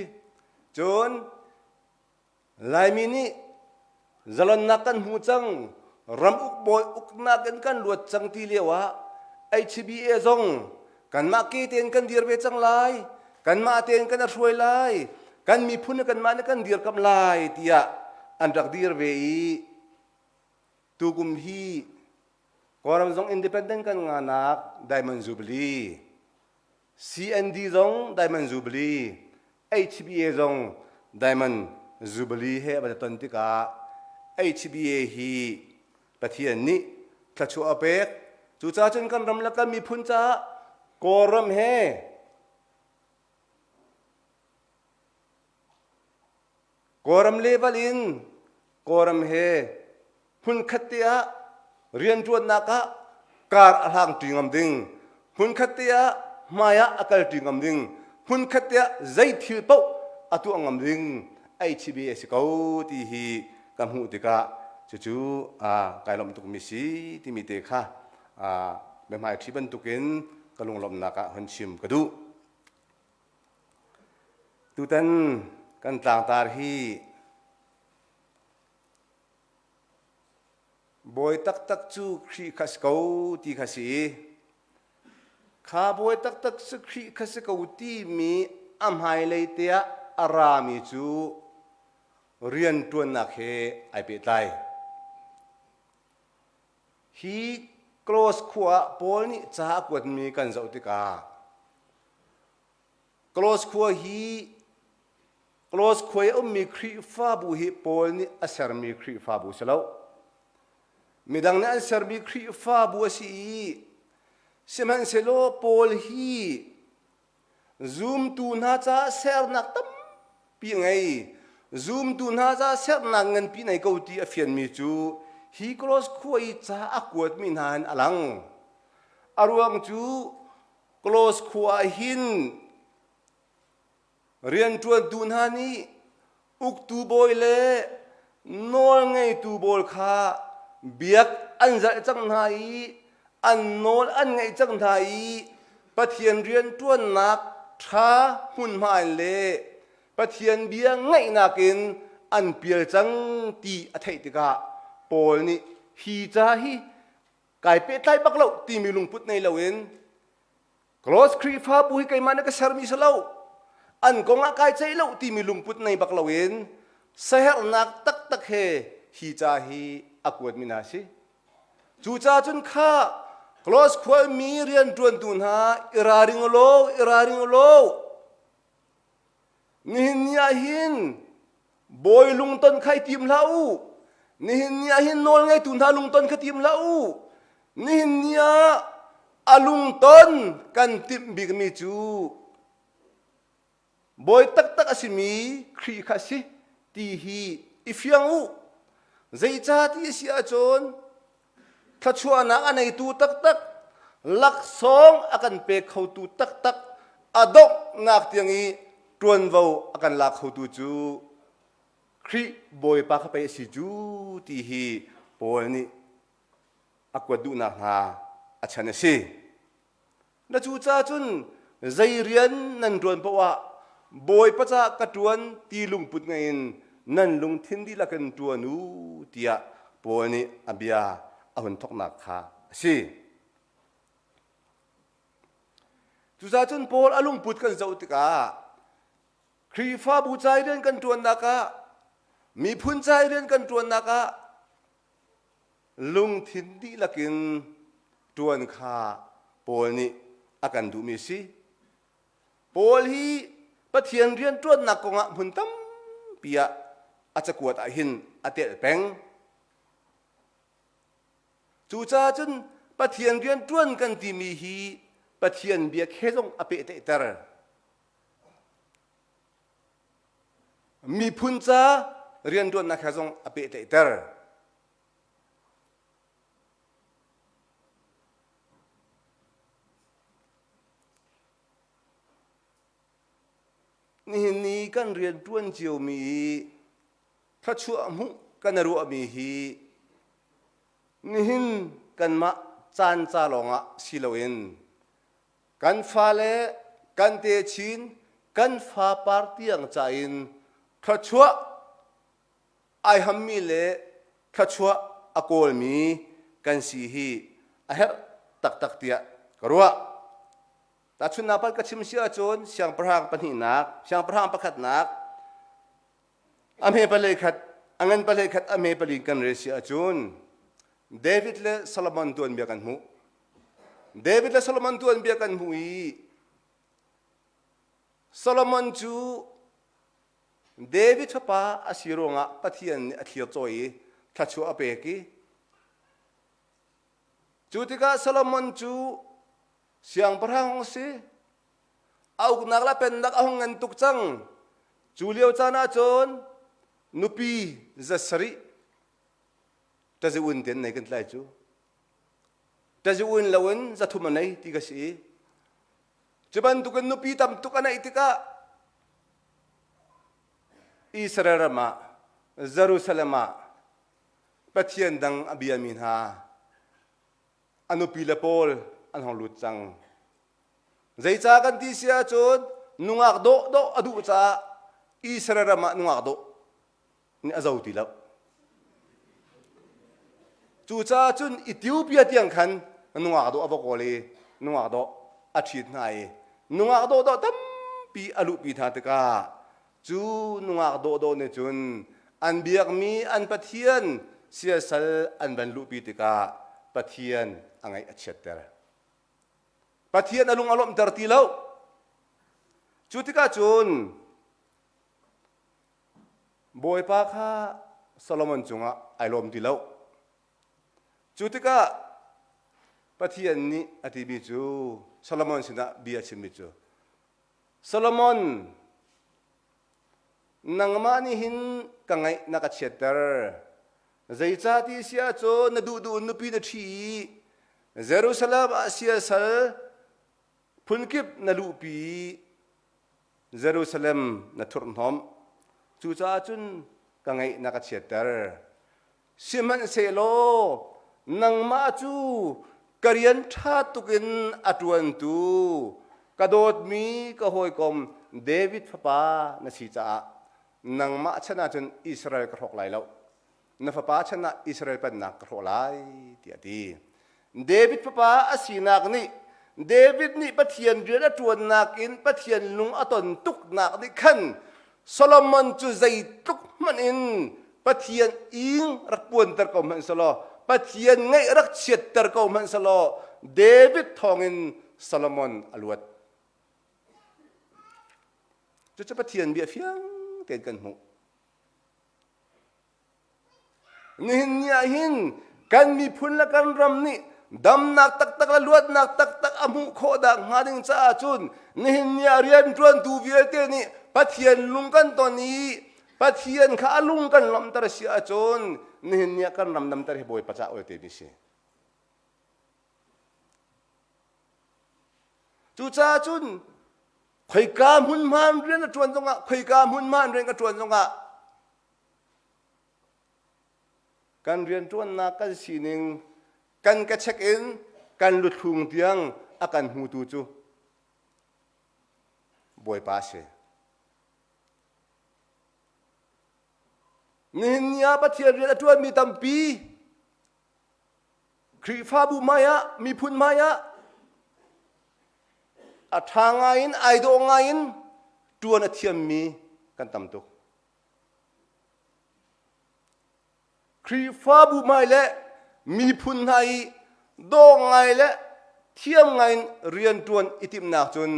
จนลายมีนี่จลนนักกันหูจังรำอุกบอยอุกนักกันลวดจังทีเลวะHBA ซงกันมาเกเตนกันเดียร์เวจังลายกันมาเตนกันช่วยลายกันมีพุ่นกันมากันเดียร์กับลายที่อันรักเดียร์เวตูกุมฮีกอรมซงอินดิเพนเดนต์กันงานักไดมอนด์จูบลี CND ซงไดมอนด์จูบลี HBA ซงไดมอนด์จูบลีเฮบัตตันติกา HBA ฮีปะเทียนนี้ทัชชัวเปกจูจ้าจนกันรำลักกันมีพุ่นจ้ากอรมเฮกอรมเลวลินกอรมเฮพุ่นขัดเตียเรียนจวนนักะการอลังติงอมดิงพุ่นขัดเตียมายาอากาศติงอมดิงพุ่นขัดเตียใจทิลโตอตุอังอมดิงHBA สิเขาที่ฮีกำหูติกะจู่ๆกายลมตุกมิสีที่มีเตค่ะเมื่อมาที่บรรทุกินกลงลมนักะหันชิมกระดูตุตันกันต่างตาฮีบอยตักตักจูครีคัสเกาที่คัสีข้าบอยตักตักสครีคัสเกาที่มีอัมไฮเลยเตียอารามีจูเรียนตัวนักเฮไอเปตไลฮีคลอสขวาปอลนี่จ้ากวดมีกันเจ้าติกาคลอสขวาฮีคลอสขวามีครีฟาบุฮีปอลนี่อาศัยมีครีฟาบุเสลามีดังนั้นอาศัยมีครีฟาบุสีเสมันเสลปอลฮีซูมตูน่าจะเserนักตั้มปีไงซูมตูน่าจะเserนักเงินปีไหนก็ตีอเฟียนมีจูฮีคลอสขวาจ้าอากวดมีนานอลังอารวงจูคลอสขวาหินเรียนจวนดูนานี้อุกตูบอยเล่นอลไงตูบอลข้าเบียกอันจะจังไงอันนอลอันไงจังไงปะเทียนเรียนจวนนักท้าหุ่นหายเล่ปะเทียนเบียไงนักกินอันเปียจังตีอัฐิติกาปอลนี่ฮีจ้าฮีกายเปตไตบักเล่าตีมีลุงพุทธในเลวินคลอสครีฟ้าบุยไกมันก็เสร์มีสลาอันกงอากายใจเล่าที่มีลุงพุทธในบักเลวินเสหนักตักตักเฮฮีจ้าฮีอากวดมินาสิจูจ้าจนข้าคลอสขวามีเรียนจวนตุนหาอิราริงโลนี่เนียหินบอยลุงต้นไข่ทีมเล่านี่เนียหินนอลไงตุนหาลุงต้นไข่ทีมเล่านี่เนียอาลุงต้นกันติมบิกมีจูบอยตักตักสิมีครีคัสิตีฮีอิฟยังอูใจจ้าที่เสียจนถ้าชัวนักอันไหนตูตักตักลักสองอากันเปกเขาตูตักตักอดกนักที่งี้ตวนเวาอากันลักเขาตูจูครีบอยปากไปสิจูตีฮีปอลนี่อากวดูนักหาอาชันสิแล้วจูจ้าจนใจเรียนนั่นตวนเพราะว่าบอยพระเจ้ากระตวนตีลุงปุดไงนั่นลุงทิ้งดีละกันตัวนู้เตียปอนี่อเบียอาวันทกนักขาสิจุดจนปอลอาลุงปุดกันเจ้าติกาครีฟ้าบูใจเดินกันตัวนักะมีพุ่นใจเดินกันตัวนักะลุงทิ้งดีละกันตัวนักขาปอนี่อากันดูมีสิปอลฮีปะเทียนเรียนจวนนักกงะหุ่นตั้มเปียอาจจะกวดหินอาเตะแปงจูจ้าจนปะเทียนเรียนจวนกันที่มีฮีปะเทียนเบียเคซงอเปเตเตอร์มีพุ่นจ้าเรียนจวนนักเคซงอเปเตเตอร์ นี่กันเรียนต้วนเจียวมีพระชั่วมุกันรัวมีฮีนี่หินกันมาจานจาลงอ่ะสิโลอินกันฟ้าเล่กันเตชินกันฟ้าปาร์ตี้ยังใจอินพระชั่วไอฮัมมีเล่พระชั่วอโกลมีกันสีฮีไอเฮตักเตียกรัวแต่ชุนนับกันชิมเสียจนเสียงพระหังปนินักเสียงพระหังประคัดนักอเมปเลยขัดอังเงินปเลยขัดอเมปลิกันเรเสียจนเดวิดและโซโลมอนตัวเบียกันหูเดวิดและโซโลมอนตัวเบียกันหูอีโซโลมอนจูเดวิดชป้าอาศิรงะปะเทียนอธิยโจยทัชชัวอเปกีจูติกาโซโลมอนจูเสียงพระองค์สิเอานักละเป็นนักเอาเงินตุกจังจูเลียวจานาจนนุปีจะสริแต่จะอุ่นเตียนไหนกันไล่จูแต่จะอุ่นละวันจะทุ่มไหนที่กษีจะบันตุกันนุปีตามตุกันไหนที่กะอิสราเอลมาเยรูซาเล็มมาปะเทียนดังอบิยามินฮาอนุปีละโพลอันของลุดจังใจจ้ากันที่เสียจนนุ่งอักโดอดุจ้าอิสราเอลมานุ่งอักโดนี่อาจจะอุติแล้วจูจ้าจนอิธิโอเปียที่ยังขันนุ่งอักโดอวกอลีนุ่งอักโดอาทิตย์ไหนนุ่งอักโดตั้มปีอลุปีธาตกาจูนุ่งอักโดเนี่ยจนอันเบียกมีอันปะเทียนเสียสัลอันบรรลุปีติกาปะเทียนอังไงอัจฉริยะปะเทียนอารมณ์ตรตีแล้วจุติกาจุนบอยปาข้าโซโลมอนจุงะไอลมตีแล้วจุติกาปะเทียนนี้อธิบิจูโซโลมอนสินะบีอาชิมิจูโซโลมอนนังมานี่หินกังไงนักอัจฉริยะใจจ้าที่เสียจนนดูนุปีนทีเยรูซาเล็มอาเซียสัลพุนกิบนลูปีเยรูซาเล็มนทุรนหอมจูจ้าจุนกังไงนักเชียตเตอร์ซิมันเซโลนังมาจูกเรียนชาตุกินอัตวันตูกระโดดมีกระหอยกมเดวิดพป้านสีจ้านังมาชนะจนอิสราเอลกระหกไหลแล้วนับป้าชนะอิสราเอลเป็นนักกระหกไหลเดียดีเดวิดพป้าอาศีนักนี่เดวิดนี่ปะเทียนเรือและตัวนักอินปะเทียนลุงอตนตุกนักนี่ขันโซโลมอนจูใจตุกมันอินปะเทียนอิงรักปวนตะกอมันสโลปะเทียนไงรักเฉียดตะกอมันสโลเดวิดทองอินโซโลมอนอลวดจะปะเทียนเบียเฟียงเตียนกันหูนี่หินกันมีพุ่นละกันรำนี่ดำนักตักละลวดนักตักอมุโคดังหาดิงจ้าจุนนี่เนี่ยเรียนจวนตูเวียเตนี่ปะเทียนลุงกันตอนนี้ปะเทียนข้าลุงกันลำตระเสียจนนี่เนี่ยกันลำตระให้บ่อยประจ้าโอเตมิเชจูจ้าจุนใครกามหุ่นมันเรียนกระจวนตรงอ่ะใครกามหุ่นมันเรียนกระจวนตรงอ่ะการเรียนจวนนักกันสีหนึ่งกันกระเช็คอินกันหลุดหุงเตียงอาการหูตูจูบอยปาเชนี่เนี่ยปะเทียนเรียนจวนมีตัมปีครีฟ้าบุมายะมีพุนมายะอัฐางอินไอโดงอินจวนเทียมมีกันตัมตุครีฟ้าบุมายะมีพุนไห้โดงไงและเทียมไงเรียนจวนอิติมนักจน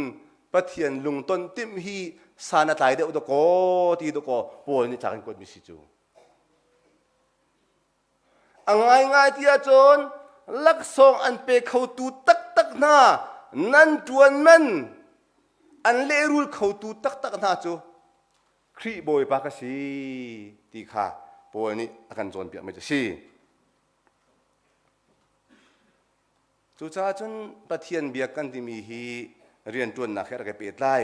ปะเทียนลุงต้นติมฮีสานาตายเดอุตโกตีอุตโกปวนี่จากกันกดมิสิจูง่ายที่จนลักษงอันเปเขาตูตักหน้านั่นจวนมันอันเลรูลเขาตูตักหน้าจูครีบอยปากสีตีขาปวนี่อาการจนเปียไม่จะสีจูจ้าจนปะเทียนเบียกันที่มีฮีเรียนจวนนักแค่ระเกเปิดไล่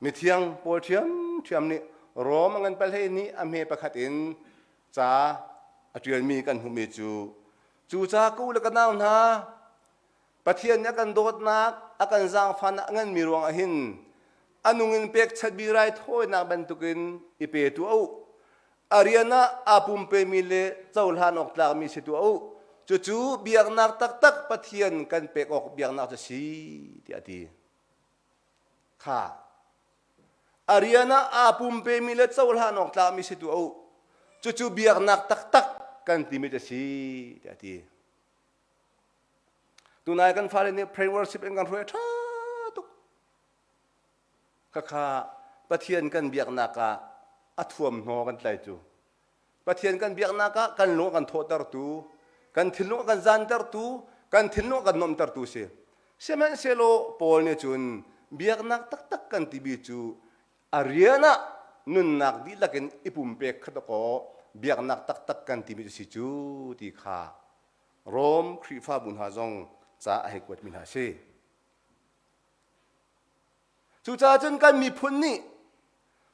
มีเทียงปวดเทียมนี่รอมันกันไปให้นี้อเมประคัดอินจ้าอาเจียนมีกันหุมิจูจ้ากูแล้วกันเอานะปะเทียนยักันโดดนักอากันจางฟันเงินมีรวงอหินอนุงินเป็กชัดบีไรถ้อยนักบรรทุกินอีเปตัวเอาอารียนาอาปุมเปมิเลเจ้าหลานออกจากมีสิตัวเอาจู่เบียกนักตักปะเทียนกันเป็กออกเบียกนักจะสีที่อดีค่ะอารียนาอาปุมเปมิเลเจ้าหลานออกจากมีสิตัวเอาจู่เบียกนักตักกันที่มีจะสีที่อดีตัวนายกันฟ้าเนี่ย pray worship กันรวยท่าตุกข้าปะเทียนกันเบียกนักอัฐวมหัวกันใจจูปะเทียนกันเบียกนักกันลงกันโทษตรตูกันทิ้งลงกันจานตรตูกันทิ้งลงกันนมตรตูเสียมันเสโลปอลเนี่ยจุนเบียกนักตักกันที่บีจูอารียนะนุนนักดีลักกันอิปุ่มเปกขัดก็เบียกนักตักกันที่บีจูจูที่ข้าโรมครีฟ้าบุญหาจงจะให้กวดมินหาเชจูจ้าจนกันมีพุนนี่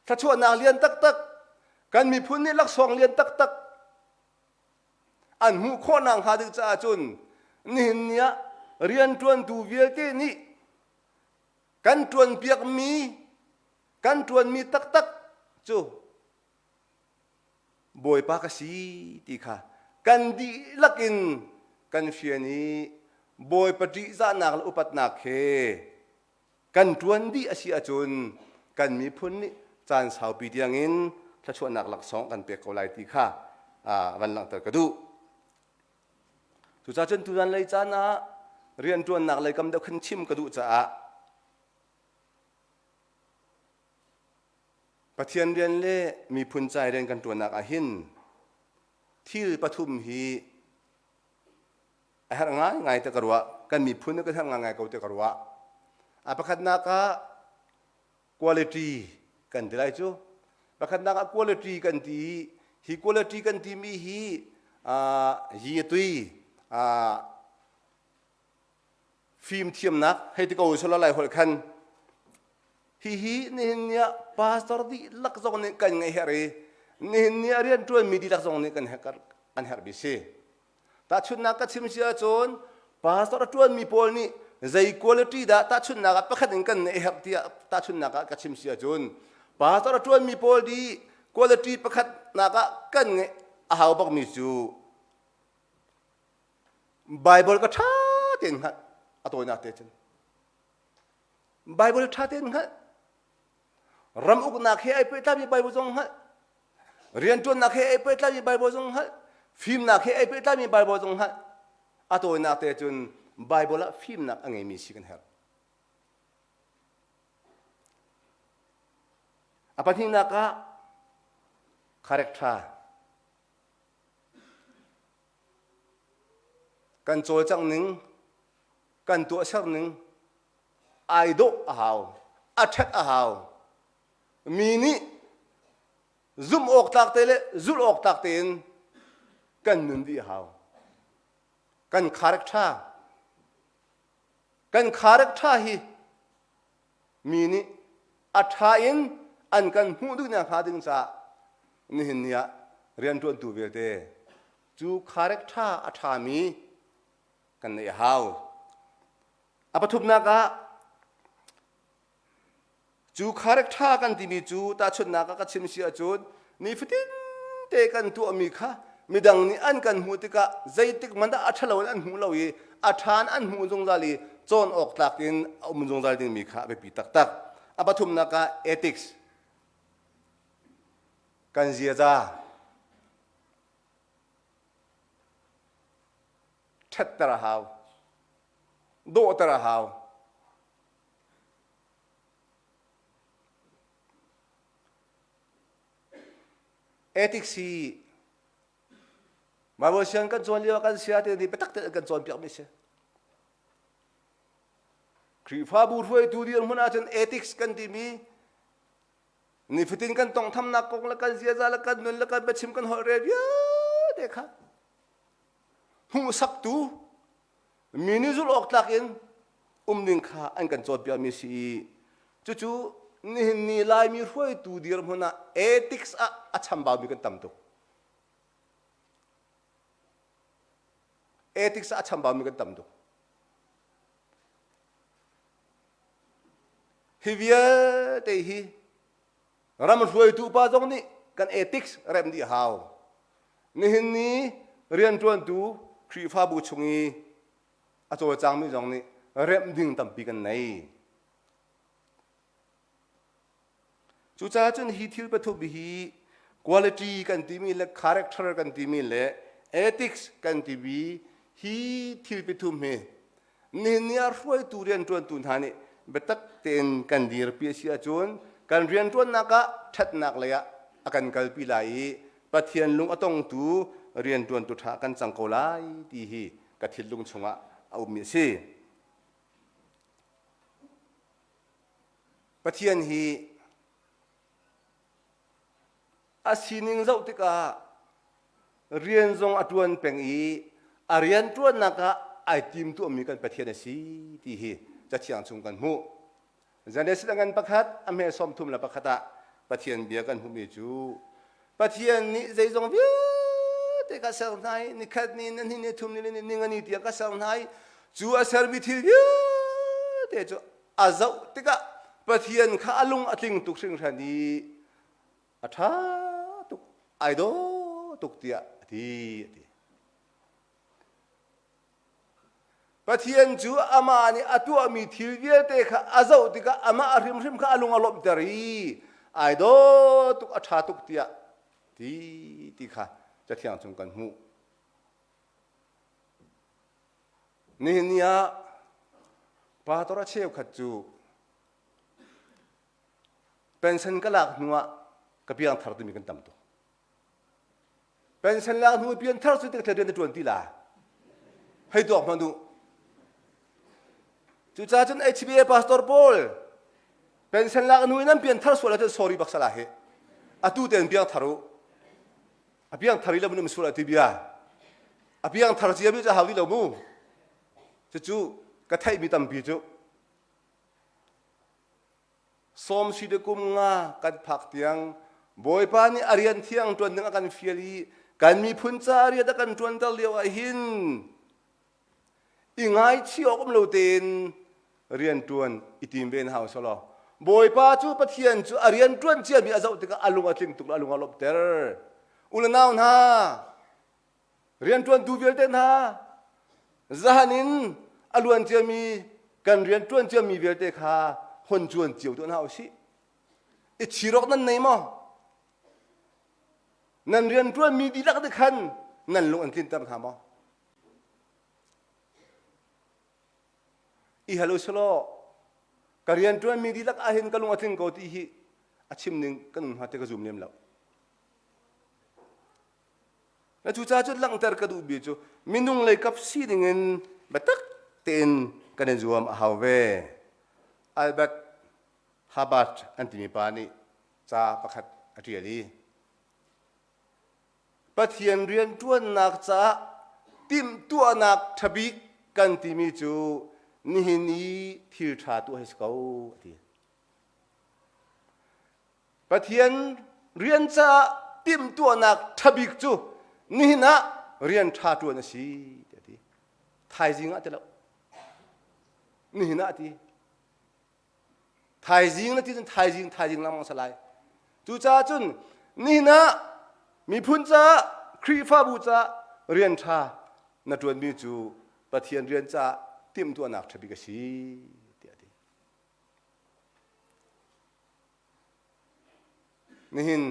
ถ้าชวนนางเรียนตักกันมีพุนนี่ลักสองเรียนตักอันหูโคนางหาดึกจ้าจนนี่เนี่ยเรียนจวนดูเวียเกนี่กันจวนเปียกมีกันจวนมีตักจูบอยปากสีตีค่ะกันดีลักินกันเฟียนี้บอยปฏิจานักอุปัตนักเฮกันจวนดีอาชีอาจุนกันมีพุนนี่จานสาวปีเดียงินถ้าชวนนักหลักสองกันเปียกเอาไหลตีค่ะวันหลังตะกระดูทุกจานทุกจานเลยจานะเรียนจวนนักเลยกำเดาขึ้นชิมกระดูจ้าปะเทียนเรียนเล่มีพุนใจเรียนกันตัวนักอาหินที่ปทุมฮีอาหารง่ายแต่กระวะกันมีพุนก็ทำง่ายก็แต่กระวะประคัดนักquality กันที่ไรจูประคัดนักquality กันที่ฮี quality กันที่มีฮียีตุยฟิล์มเทียมนักให้ที่เขาชลไลหัวคันฮีนี่เนี่ยพาสตอร์ดีลักษณะนี้กันไงเฮรีนี่เนี่ยเรียนตัวมีดีลักษณะนี้กันเฮร์บิเซ่แต่ชุดนักก็ชิมเสียจนพาสตอร์ตัวมีพอลนี่ใจคุณภาพแต่ชุดนักประคัดกันไงเฮร์ที่แต่ชุดนักก็ชิมเสียจนพาสตอร์ตัวมีพอลดีคุณภาพประคัดนักกันไงอาหารบักมิจูไบเบิลก็ท่าเต็นฮะตัวนักเตจนไบเบิลท่าเต็นฮะรำอุกนักเฮไอเปิดตามีไบเบิลจงฮะเรียนจนนักเฮไอเปิดตามีไบเบิลจงฮะฟิล์มนักเฮไอเปิดตามีไบเบิลจงฮะตัวนักเตจนไบเบิลละฟิล์มนักอังเงมีสิกันเฮปัจจุบันนักcharacterกันโจจังหนึ่งกันตัวเชิงหนึ่งไอดอลอาหาวอัจฉริยะมีนี่ซุ่มออกตักเตะซุ่มออกตักเตนกันนุนดีอาหาวกันคาแรคเตอร์ฮีมีนี่อัฐาอินอันกันหูดูเนี่ยขาดึงซานี่เนี่ยเรียนตัวตัวเวลเตจูคาแรคเตอร์อัฐามีกันในฮาวapaทุบนักจูคาแรคเตอร์กันที่มีจูตาชุดนักก็ชิมเสียจุดนี่ฟิตินเตกันตัวมีค่ะมีดังนี้อันกันหูติกะใจติกมันได้อัชลาวันอันหูเราอีอัชานอันหูจงจารีจนออกตักอินเอามุจงจารีมีค่ะไปปีตักapaทุบนักเอติกส์กันเสียจ้าเท็ดตระหาวโดตระหาวเอติกซีมาบอกเสียงกันจวนเลี้ยวกันเสียแต่นี่ไปตักเตะกันจวนเปียกไม่ใช่ครีฟ้าบูรวยดูดีมันอาจจะเอติกส์กันที่มีนี่ฟิตินกันต้องทำนักกงแล้วกันเสียใจแล้วกันเงินแล้วกันไปชิมกันหัวเรียบเยอะเด็กค่ะหูสักตูมินิจุลออกตักอินหนึ่งข้าอันกันจอดเปียมีสีจู่ นี่ลายมีรวยตูเดียร์มันนะเอติกส์อะชัมบามีกันตั้มตุเอติกส์อะชัมบามีกันตั้มตุฮิวิเตฮีรามันรวยตูป้าตรงนี้กันเอติกส์เริ่มดีฮาวนี่เรียนจวนตูครีฟ้าบุชงอีอาจจะจางไม่ตรงนี้เริ่มดึงตั้มปีกันไหนจุจ้าจนฮิทิลปทุบฮีคุณภาพกันที่มีและคาแรคเตอร์กันที่มีและเอติกส์กันที่มีฮิทิลปทุบเมนี่อาช่วยตัวเรียนจวนตุนหานี่เบตักเต็นกันดีร์เปียเสียจวนกันเรียนจวนนักชัดนักเลยอะอากันกัลปีไลปะเทียนลุงอตงตูเรียนจวนตุทากันสังโกไลดีฮีกัทิลลุงชงะเอาเมียซีปะเทียนฮีอาศินิงเจ้าติกาเรียนทรงอดวนเป็นอีอาเรียนตัวนักไอทีมตัวมีกันประเทศสีที่ฮีจะเชียงชงกันหูจะได้สิ่งกันประคัดอเมซอมทุ่มละประคัดประเทศเบียกันหูมีจูประเทศนี้ใจทรงเบียแต่ก็เสียงไทยนี่คัดนี่นั่นนี่ทุ่มนี่นี่งันนี่เดียก็เสียงไทยจูอาเซอร์วิทีเบียแต่จูอาเจ้าติกาประเทศข้าลุงอติงตุกสิ่งชันดีอาท่าตุกไอโดตุกเตียดีประเทศจูอามานี่อตัวมีทิลเวียเตค่ะอาเจ้าติกะอามาริมข้าลุงอลบดารีไอโดตุกอาท่าตุกเตียดีที่ค่ะจะเที่ยงชมกันหูนี่เนี่ยปาตระเชฟขัดจูเป็นสัญลักษณ์นัวกับเพียงทาร์ตุมีกันตั้มตัวเป็นสัญลักษณ์นัวเพียงทาร์ตุที่เธอเรียนในจวนที่ละให้ตัวมันดูจุดจ้าจน HBA พาสตอร์พอลเป็นสัญลักษณ์นัวนั้นเพียงทาร์ตุแล้วจะสอรี่บักสลาเหอตูเต็นเพียงทารุอเพียงทาริลามุนมิสุลาติบิอาอเพียงทาร์ตุยังไม่จะหาวิลามูจู่ๆก็ไทยมีตั้มปีจูสมศิลกุมงากันพักเตียงบอยปานี่อารียันเที่ยงจวนนึงอากันฟิลีกันมีพุนจารียดกันจวนตะเลียวหินอีง่ายชีออกมโลเตนเรียนจวนอิติมเบนเฮาสโลบอยปาจูปะเทียนจูอารียันจวนเจียมีอาเจ้าติกะอาลุงอาทิงตุกอาลุงอาลบเตอร์อุลนาวนาเรียนจวนดูเวลเตนฮาซาฮานินอาลวนเจียมีกันเรียนจวนเจียมีเวลเตคาคนจวนเจียวตัวน่าเอาสิอิชิรอกนั่นไหนมั้งนั่นเรียนจวนมีดีลักเด็กขันนั่นลุงอันตินตามถามมั้งอีฮัลโหลสโลการเรียนจวนมีดีลักอาเห็นกันลุงอันตินก็ที่ฮีอาชิมหนึ่งกันลุงหัดเตกจุ่มเลี้ยมแล้วแล้วจู่ๆจุดหลังเตอร์กระดูบิจูมินุงเลยกับซีดิ่งเงินบัตักเต็นกันในจวมฮาวเวอัลเบตฮาบัตอันที่มีปานีจ้าประคัดอัจฉริยปะเทียนเรียนตัวนักจ้าติมตัวนักทบิกันที่มีจูนี่นี่ที่ชาตัวให้สกาวที่ปะเทียนเรียนจ้าติมตัวนักทบิกจูนี่นะเรียนชาตัวนั่นสิที่ไทยจริงอ่ะแต่ละนี่นะที่ไทยจริงนะที่ไทยจริงลำมังสลายจู่จ้าจุนนี่นะมีพุนจ้าครีฟ้าบูจ้าเรียนชาณจวนมีจูปะเทียนเรียนจ้าติมตัวนักทบิกสีเดียดีนี่หิน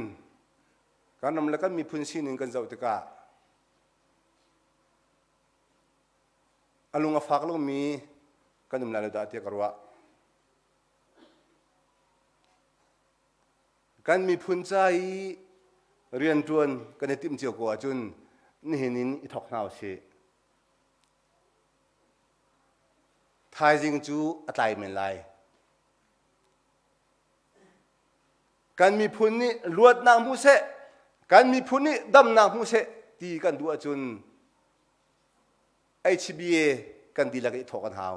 การนำแล้วก็มีพุนซีหนึ่งกันเจ้าตะกาอารมณ์ฟักลงมีกันนำแล้วดาเตียกรัวกันมีพุนใจเรียนจวนกันในติมเจียวกว่าจนนี่เห็นนินอิทอกนาวเชไทยจริงจูอัตไลเหมือนไรกันมีพุนนี่ลวดนางมูเสกันมีพุนนี่ดำนางมูเสตีกันดูจนHBA กันดีละกันอิทอกันหาว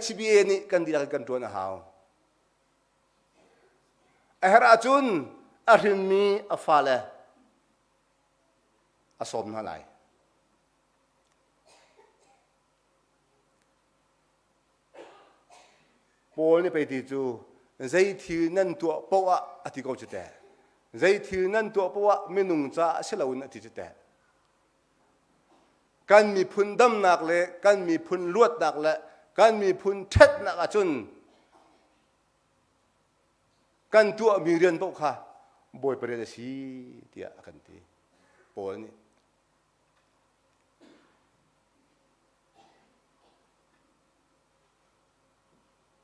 HBA นี่กันดีกันตัวนะฮาวไอ้ฮาราจุนอาริมีอาฟาเลอาสมนั่นไหลโปนี่ไปที่จูใจที่นั่นตัวเพราะว่าอธิกรจุดแต่ใจที่นั่นตัวเพราะว่าไม่นุ่งจ้าเชื่อเราอุนอธิจุดแต่การมีพุนดำหนักเลยการมีพุนลวดหนักเลยการมีพุนเท็ดหนักจุนกันตัวมีเรียนพวกข้าบอยประเดี๋ยวสิเดียกันทีโปนี่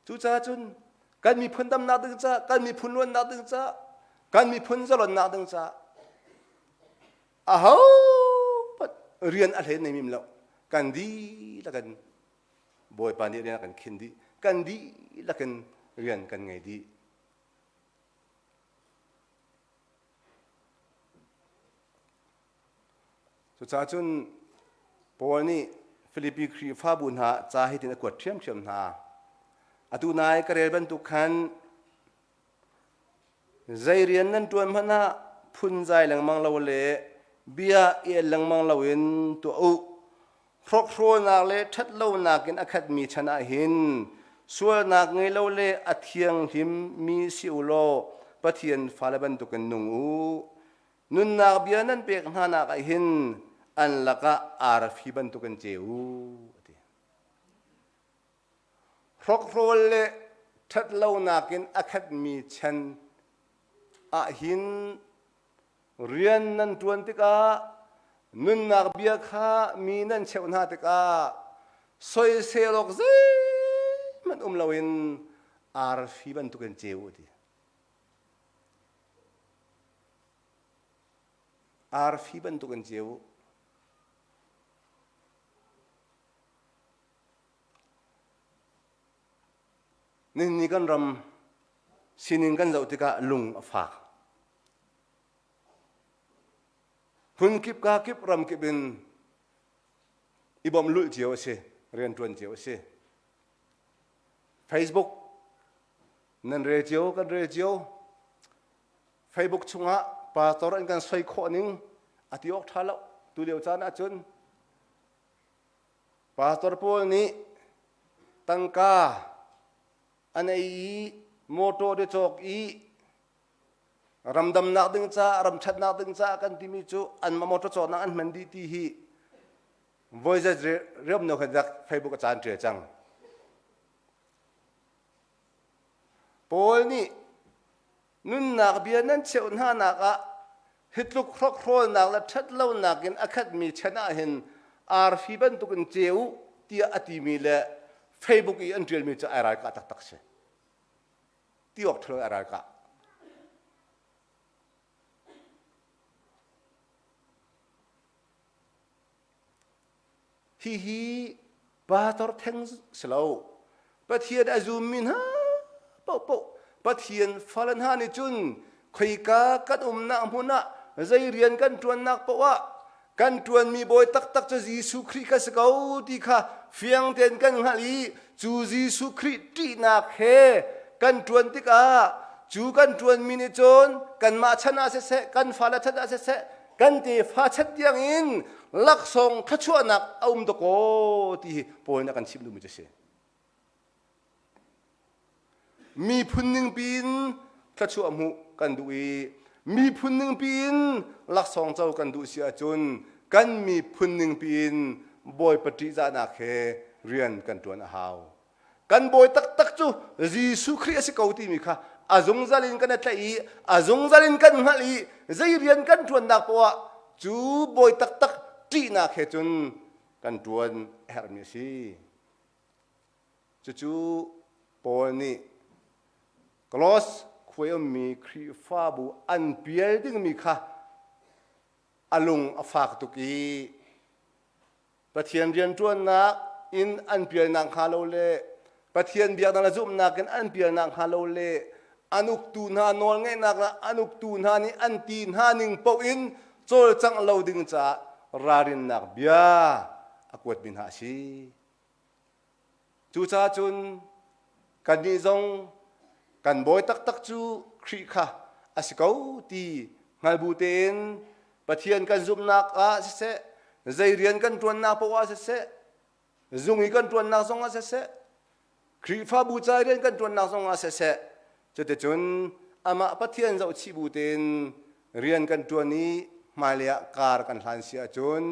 จูจ้าจุนกันมีพุนดำหนักดึงจ้ากันมีพุนลวดหนักดึงจ้ากันมีพุนจรดหนักดึงจ้าอ้าวเรียนอะไรในมิมแล้วกันดีละกันบอยปานี่เรียนกันคินดีกันดีละกันเรียนกันไงดีสุดท้ายจนปวนี่ฟิลิปปีครีฟ้าบุญหาจ่าให้ถึงกวดเชื่อมหาอตุนายกระเรียนบรรทุกขันใจเรียนนั้นตัวมันนะพุ่นใจหลังมังเราเล่เบียเอหลังมังเราเห็นตัวอุครอกครัวนักเล่ทัดเล่านักกินอคาดมีชนะหินส่วนนักเงยเราเล่อเทียงหิมมีสิวโลปะเทียนฟ้าละบรรทุกันนุ่งอุนุนนักเบียนั้นเปียกหานักหินอันละก็อารฟีบรรทุกันเจ้าครอกครัวเล่ทัดเล่านักกินอคาดมีชันหินเรียนนั้นตวนติกานุนนักเบียข้ามีนั่นเชวนาติกาสวยเซลอกซีมันเราเห็นอารฟีบรรทุกันเจ้าดิอารฟีบรรทุกันเจ้านี่กันรำสินิงกันเจ้าติกาลุงฝากคุณกิบกากิบรำกิบินอีบอมลุเจียวเสเรียนจวนเจียวเส Facebook นั่นเรเจียวกันเรเจียว Facebook ชุงะปาตอรันกันใส่ข้อนึงอธิยกท่าแล้วตัวเดียวจานะจนปาตอร์พวกนี้ตั้งกาอันไอโมโตเดจอกอีรำดำนักดึงจ้ารำชัดนักดึงจ้ากันที่มีจูอันมาโมโตจอนักอันมันดีที่ฮีvoice เริ่มนกจาก Facebook อาจารย์เจจังปอยนี่นุ่นนักเบียนั้นเชื่อหน้านักอะฮิตลุกครอกครัวนักและชัดเล่านักกินอคาดมีชนะเห็นอาร์ฟีบันตุกันเจียวที่อติมีและ Facebook อีอันเดียมีจะอะไรก็ตักเสที่ออกเธออะไรก็ฮีบาตอร์เทงสโลปะเทียนอาซูมินฮะปะปะเทียนฟาลันฮานิจุนคุยกากันนักมุนะใจเรียนกันจวนนักปะวะกันจวนมีบอยตักจะยิสุคริกัสเกาดีค่ะเฟียงเตียนกันฮาลีจูยิสุคริตีนักเฮกันจวนติกาจูกันจวนมินิจนกันมาชนะเสกันฟาลชนะเสกันตีฟ้าชัดยังอินลักษงขชวนักเอาตะโกที่ปอยนักกันชิมดูมิจะเสมีพุ่นหนึ่งปีนขชวมุกันดูอีมีพุ่นหนึ่งปีนลักษงเจ้ากันดูเสียจนกันมีพุ่นหนึ่งปีนบอยปฏิจานาเคเรียนกันตัวนาฮาวกันบอยตักจูยิสุคริสต์เขาที่มีค่ะอาจงจารินกันนั่นแหละอาจงจารินกันฮัลลีใจเรียนกันตัวนักปะวะจูบอยตักที่นักเหตุจนกันตัวเฮร์มิซีจูปอนี่กลอสคุยมีครีฟาบูอันเปียดิ้งมีค่ะอลุงอฟากตุกีประเทียนเรียนตัวนักอินอันเปียนังฮาโลเลประเทียนเบียดนาจุมนักกันอันเปียนังฮาโลเลอนุกตูนฮานอลไงนักละอนุกตูนฮานี่อันตีนฮานิงปอินโจลจังเราดึงจ้ารารินนักเบียอากวดบินหาชี จูจ้าจุนกันนี่จงกันบอยตักจูครีค่ะอาศัยตีงานบูเตนปะเทียนกันซุมนักอาเสใจเรียนกันตวนนักปวาเสซุงอีกันตวนนักสงอาเสครีฟ้าบูชาเรียนกันตวนนักสงอาเสจะแต่จนอามาปะเทียนจะชิบูเตนเรียนกันตัวนี้มาเลียการกันหันเสียจน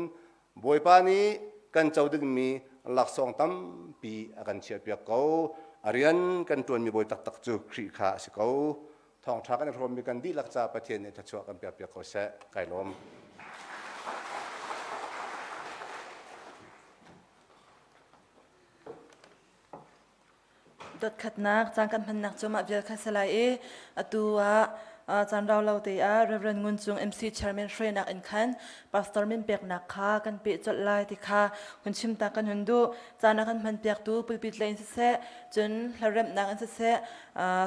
บอยปานี้กันเจ้าดึงมีหลักสองตั้มปีกันเชียเปียกเขาเรียนกันตัวมีบอยตักจูครีขาสิเขาทองทักกันพร้อมมีกันดีหลักจ่าประเทศในทัชวกันเปียกเขาเสไก่ล้ม ดดขัดนักจางกันพันนักจมาเบียร์คาสลายตัวจานเราเตียเรเวนงุนจุง MC Chairman เฟรนักอินคันปาสตอร์มินเปียกนักข้ากันเปียจดลายติคาหุ่นชิมตากันหุ่นดูจานักกันพันเปียกตูปิดปิดเลนเสะจนลาเรมนักอันเสะ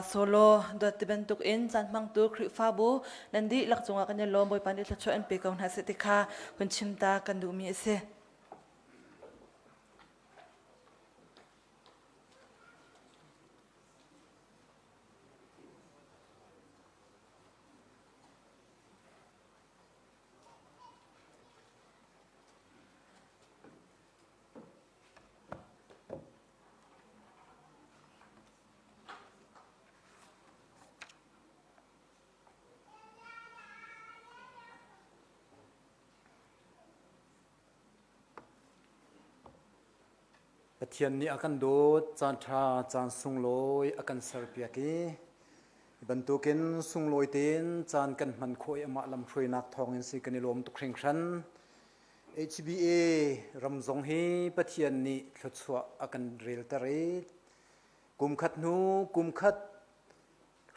โซโล่ดดติบันตุกอินจานมังตูคริฟาบูนันดีหลักจงกันยันลมบอยปันดิทัชอันเปียกของฮัสติคาหุ่นชิมตากันดูมีเสะเทียนนี้อากันโดดจานทราจานสุงลอยอากันสารเปียกีบรรทุกินสุงลอยเต็นจานกันมันคอยอมาลำช่วยนักทองอินทรีกันในรวมตุกเคร่งครัน HBA รำทรงให้ปะเทียนนี้ทดสอบอากันเรียลตะเรกุมขัดนูกุมขัด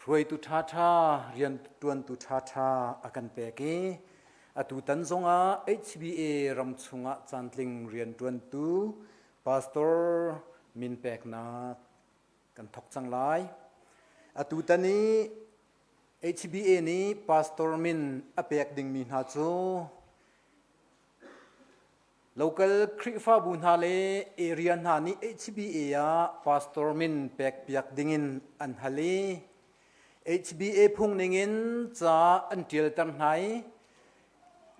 รวยตุทาทาเรียนตวนตุทาทาอากันเปียกีอตุตันทรงอา HBA รำทรงอาจานลิงเรียนตวนตุPastor min pek na kan thok chang lai atu tani HBA ni pastor min apek ding min ha chu local krifa bun ha le area na ni HBA ya pastor min pek piak dingin an hali HBA phung ningin cha an til tam nai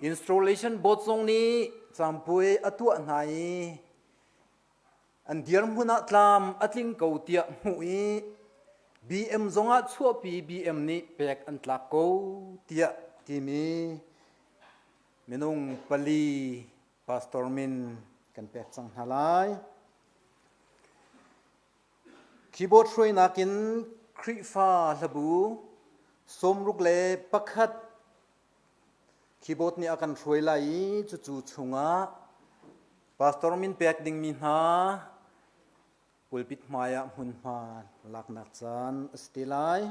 installation bot song ni champui atu naiอันเดียร์มุนัตลามอัตลิงเกาเตียหุย BM จงอาชัวปี BM นี้แปกอันตลักเกาเตียที่มีเมนุงปลีพาสตอร์มินกันแปกสังหาลายคีย์บอร์ดช่วยนักินคริฟ้าระบุสมรุกเล่ปักขัดคีย์บอร์ดนี้อากันช่วยไล่จู่ๆชงะพาสตอร์มินแปกดิ่งมินหาpulpit maya hun ma lak nak chan stilai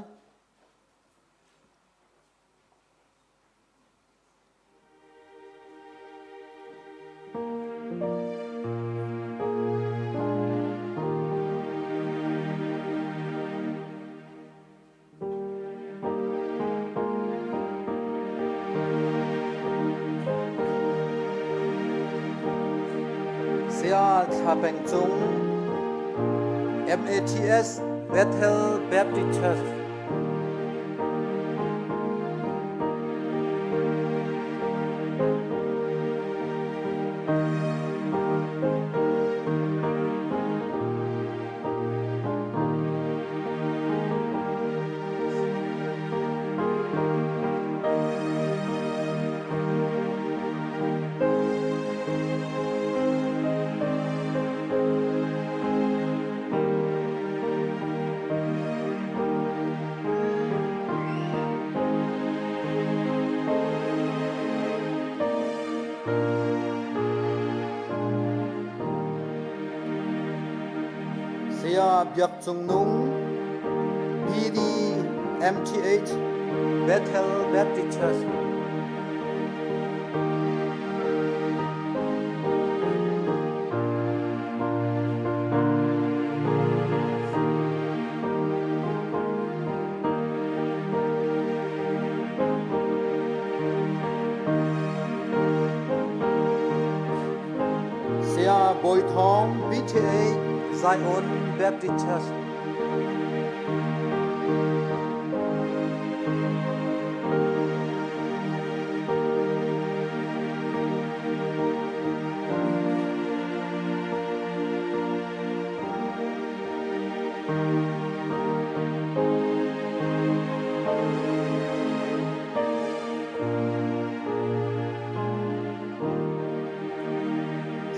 sia chapeng chung MATS Bethel Baptist Church biak chung nung PD MTH Bethel Baptist Church Sia Boy Thong BTA Zion Baptist Church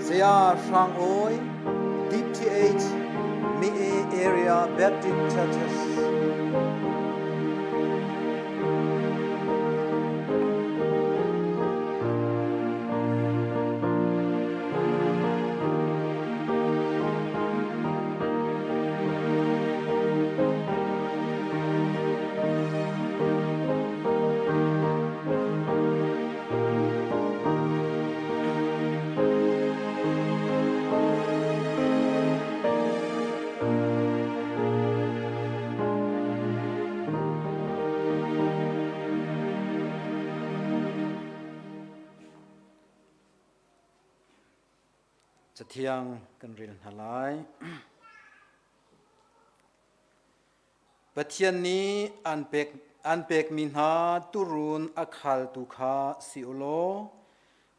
Sia Shang Oi DTH Mi Area Baptist Churchesจะเที่ยงกันเรียนหลายประเทศนี้อันเป็กมินหาตุรุนอักขลตุขาสิโอโล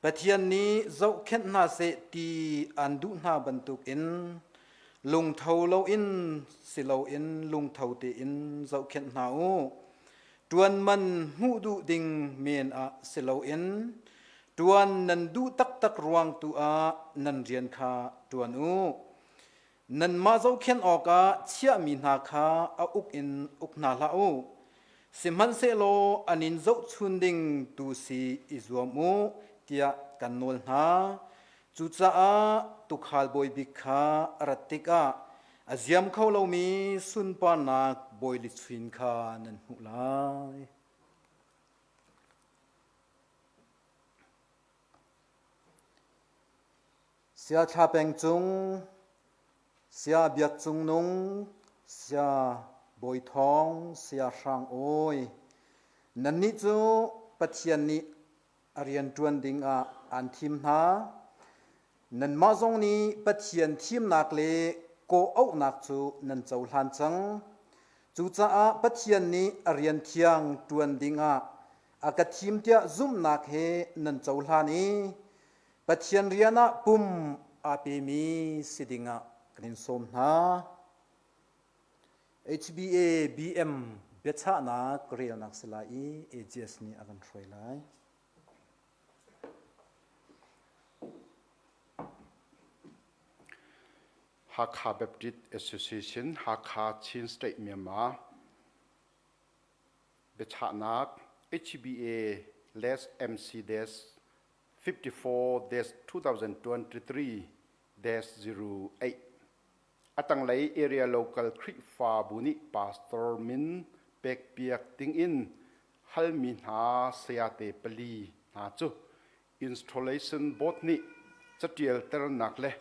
ประเทศนี้เจ้าเข็นนาเสตีอันดุนาบรรทุกอินลุงเท่าเราอินสิเราอินลุงเท่าเตอินเจ้าเข็นนาอูตวนมันหูดุดิงเมียนอะสิเราอินตวนนันดูตักรวงตัวนันเรียนคาตวนอูนันมาเจ้าเขียนออกเชี่ยมีนาคาอุกอินอุกนาลาอูสิมันเซโลอันินเจ้าชุนดิงตูสีอิจวมูเตียกันนวลนาจุจ้าตุขลบอยบิคารัตติกาอาเซียมเขาเรามีสุนปานักบอยลิชินคานันหุลายเสียชาเป็งจุงเสียเบียกจุงนงเสียบอยทองเสียช่างโอยนันนิจูปัจเจียนนี้เรียนจวนดิงอันทีมนานันมาจงนี้ปัจเจียนทีมนักเลโกเอานักจูนันเจ้าลันจังจูจ้าปัจเจียนนี้เรียนเทียงจวนดิงอากาทีมเตียซุ่มนักเฮนันเจ้าลันนี้ปัจเจียนเรียนปุ่มอาเปมีสิดิงกรินสมนา HBA BM เบชะนักเรียนนักสลาย AGS นี้อากันช่วยไล่Hakka Baptist Association Hakka Chin State Myanmar Bechanak HBA less MC dash 54-2023-08 Atang Lai Area Local Creek Fa Buni Pastor Min Pek Piak Ting In Hal Min Ha Sayate Pali Na Chu Installation Bot Ni Chatiel Ternak Le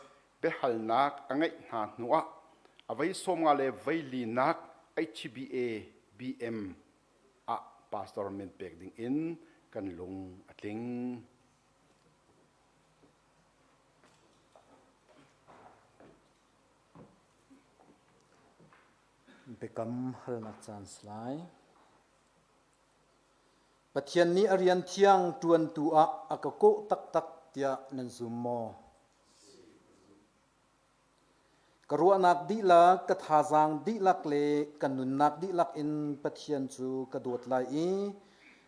Behal Nak Angai Na Nuwa Avai Somale Vaili Nak HBA BM A Pastor Min Pek Ting In Kan Lung Atling Become Halnak Chance Lai Pathian ni Arian Thiang Tuan Tua Akako Tak Tia Nanzumo Karuanak Dilak Kathazang Dilak Le Kanunak Dilak in Pathian Chu Kadot Lai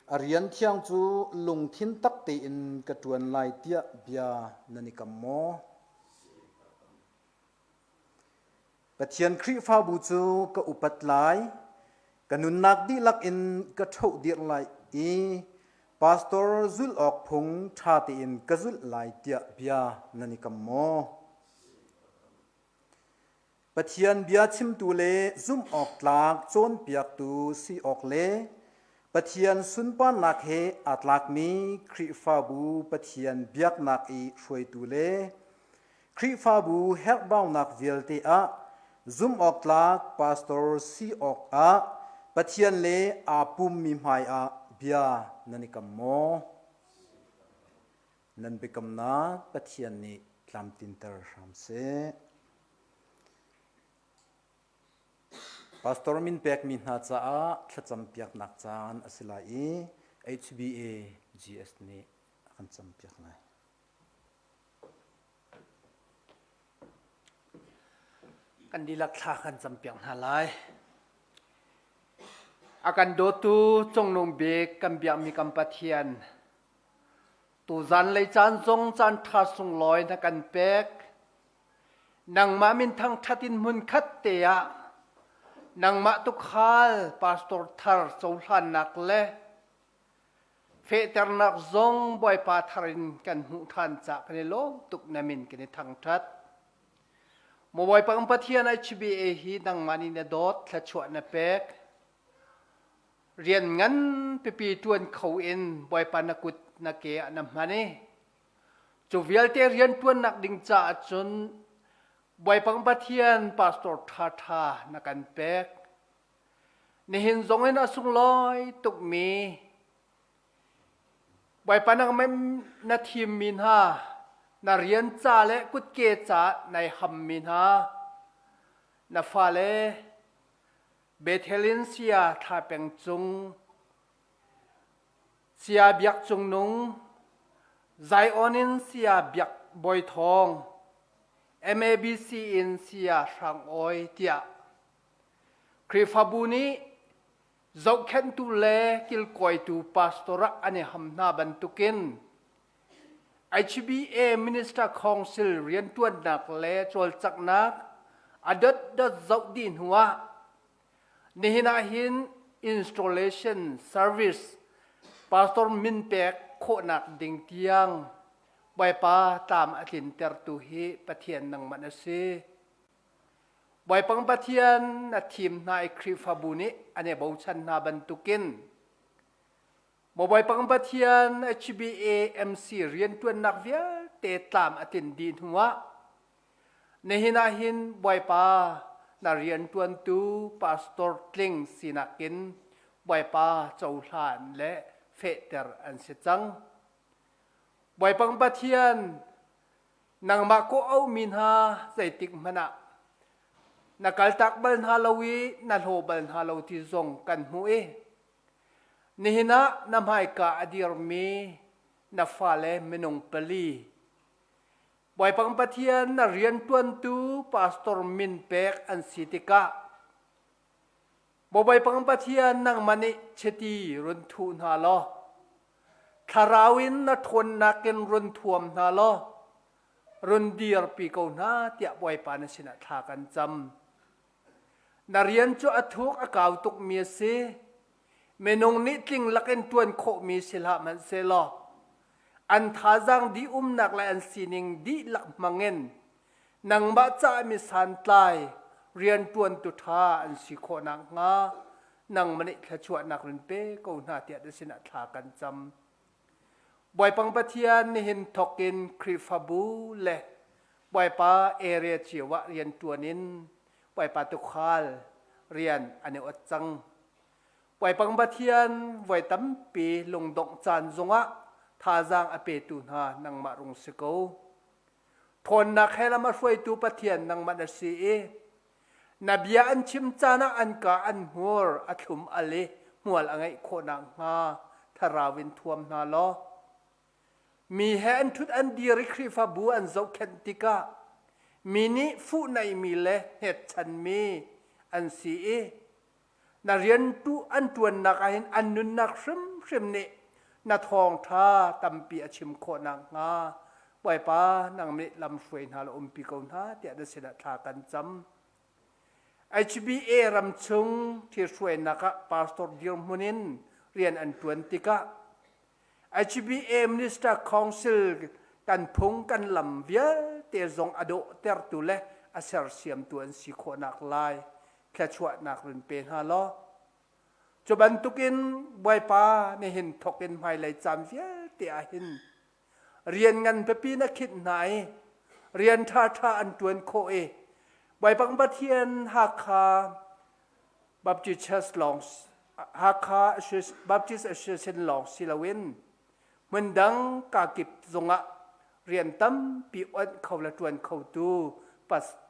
Arian Thiang Chu Lung Thin Tak Te in Katuan Lai Tia Bia Nanikamo Pathian Kri Fa Bu Chu Ka Upat Lai Kanunak Dilak in Kathau Dir Lai Pastor Zul Ok Phung Thati in Kazul Lai Tia Bia Nanikamo Pathian Bia Chim Tu Le Zum Ok Tlak Chon Piak Tu Si Ok Le Pathian Sunpan Nak He Atlak Mi Kri Fa Bu Pathian Biak Nak I Shoi Tu Le Kri Fa Bu Hek Bau Nak Vil Te A Zum Ok Tlak Pastor Si Ok A Pathian Le A Pum Mi Mai A Bia Nanikamo Nan Bekam Na Pathian Ni Lam Tinter Shamse pastor min pek min na cha a thla cham piak nak chan asilai HBA GS ni akan cham piak nai kan dilak thla kan cham piak na lai akan do tu chong nong be kan bia mi kam pathian tu zan lei chan zong chan tha sung loi na kan pek nang ma min thang thatin mun khat te ya nang ma tu khal pastor thar chouhlan nak le fe ter nak zong boy pa tharin kan hu than cha kan lo tuk namin kan thang that mo boy pa pathian HBA hi nang mani na dot thla chwa na pek rian ngan pi tuan khau in boy pa na kut na ke na mani chu vial te rian tuan nak ding cha chun boy pa pathian pastor tha na kan pek ni hin zong in asung loi tuk mi boy pa nang mem na thim min ha na rian cha le kut ke cha nai ham min ha na fa le Bethelin sia tha peng chung sia biak chung nung Zionin sia biak boy thong MABC in sia sang oi tia Krifabuni zau khen tu le kil koi tu pastora ane hamna bantukin HBA Minister Council rian tuan nak le chol chak nak adat da zau din huwa nihina hin installation service pastor min pek kho nak ding tiang bai pa tam atin ter tu hi pathian nang manase bai pang pathian na thim nai Krifabuni ane bauchan na bantukin Mobile pang pathian HBA MC rian tuan nak via te tam atin din huwa nehina hin boy pa na rian tuan tu pastor tling sinakin boy pa chouhlan le feter an se chang boy pang pathian nang ma ko au min ha zaitik mana nakaltak bal ha lawi na ho bal ha lo ti zong kan mu e nihina namhai ka adir mi na fale menong pali boy pang pathian na rian tuan tu pastor min pek an sitika boy pang pathian nang mani cheti run thu na lo tharawin na thon na ken run thuam na lo run dir pi ko na tia boy pa na sina tha kan cham na rian chu athuk akaw tuk mi se menong ni tling lakin tuan kho mi sila man selo an thazang di nak la an sining di lak mangen nang ba cha mi san tlai rian tuan tu tha an si kho nak nga nang mani thla chua nak rin pe ko na tia da sina tha kan cham boy pang pathian ni hin thokin Krifabu le boy pa area chiwa rian tuanin boy pa tu khal rian ane ot chang boy pang pathian voi tam pi lung dong chan zonga thazang ape tu na nang ma rung siko thon na khela ma hroi tu pathian nang ma si e nabia an chim chana an ka an hur athum ale mual angai kho na nga tharawin thuam na lo mi he an thut an dir Krifabu an zo khen tika mini fu nai mi le het chan mi an si e na rian tu an tuan nak ahin an nun nak shrim ni na thong tha tampi achim kho na nga boy pa nang mi lam shwei na lo umpi ko na tia da sina tha kan cham HBA ram chung thi shwei na ka pastor dir munin rian an tuan tika HBA Minister Council kan phung kan lam via te zong ado ter tu le aser siam tuan si kho nak lai kha chua nak rin pen ha lo choban tukin boy pa ne hin thokin mai lai cham via te a hin rian ngan pe pi na khit nai rian tha an tuan kho e boy pang pathian ha kha Baptist Church Longs ha kha Baptist Association Long Silawin mendang ka kip zonga rian tam pi on khawla tuan khau tu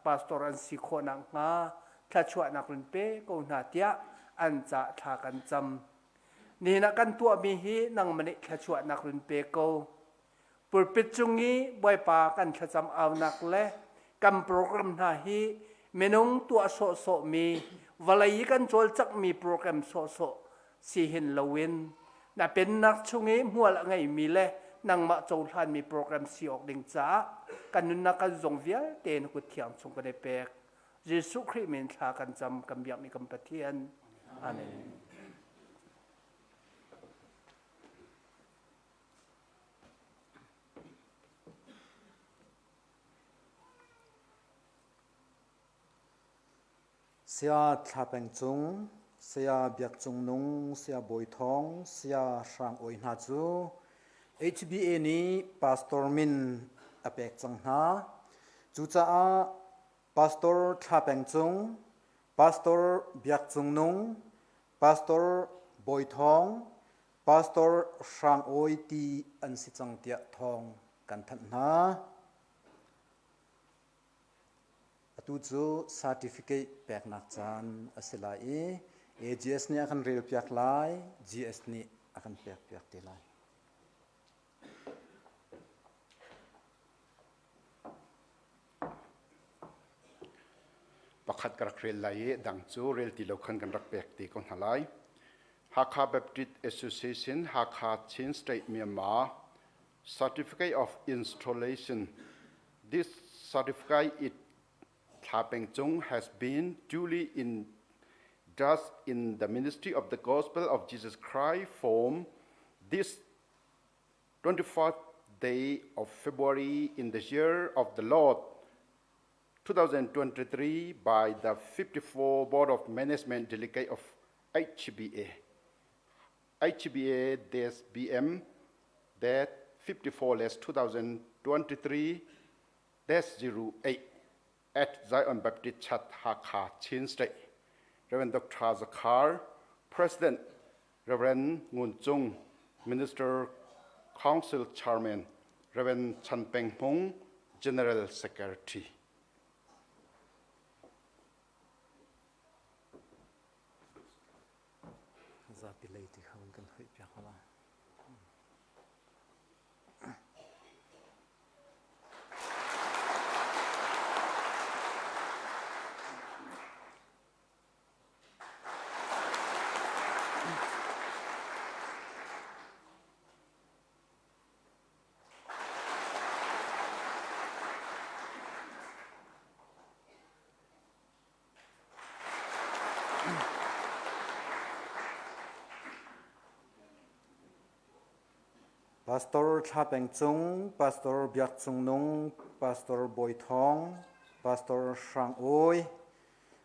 pastor an si kho na nga ทะชวนักรุนเปกูนาเตียอันจะทากันจำนี่นักกันตัวมีฮีนังมันทะชวนักรุนเปกูปุรปิจุงี้บอยปากันทะจำเอานักเล่กันโปรแกรมนาฮีเมนุงตัวโซมีวลัยกันโจลจักมีโปรแกรมโซสีเห็นลวินน่ะเป็นนักชงงี้มัวละไงมีเล่นังมาโจลทันมีโปรแกรมสีออกดิงจ้ากันนุนนักกันจงเวียเตนกุดเทียงชงกันได้เปกเยซูคริสต์มีทากันจำกันแบบมีกันปะเทียนอาเมนเสียทาเป็งจุงเสียเบียกจุงนุงเสียบอยทองเสียช่างโอยนาจู HBA นี้พาสตอร์มินอเปกจังหาจูจ้าพาสตอร์ทาเป็งจุงพาสตอร์เบียกจุงนุงพาสตอร์บอยทองพาสตอร์ช่างโอยตีอันสิจังเตียทองกันทันหาตูจูซาร์ติฟิเคตแปกนักจันอาศัยไอ AGS นี่อาการเรียลเปียกไล GS นี่อาการเปียกตีไลประคัดกระเรียลไลดังจูเรียลตีโลคันกันรักเปียกตีคนหลายฮักฮาเบปติด Association ฮักฮาชินสเตทเมียนมา Certificate of Installation this certificate is Tha Peng Chung has been duly endorsed in the ministry of the Gospel of Jesus Christ from this 24th day of February in the year of the Lord 2023 by the 54 Board of Management Delegate of HBA. HBA BM 54/2023-08 at Zion Baptist Church Hakha Chin State. Reverend Dr. Zakar, President, Reverend Ngun Chung, Minister Council Chairman, Reverend Chan Peng Hong, General Secretary. Pastor Tha Peng Chung, Pastor Biak Chung Nung, Pastor Boy Thong, Pastor Shang Oi,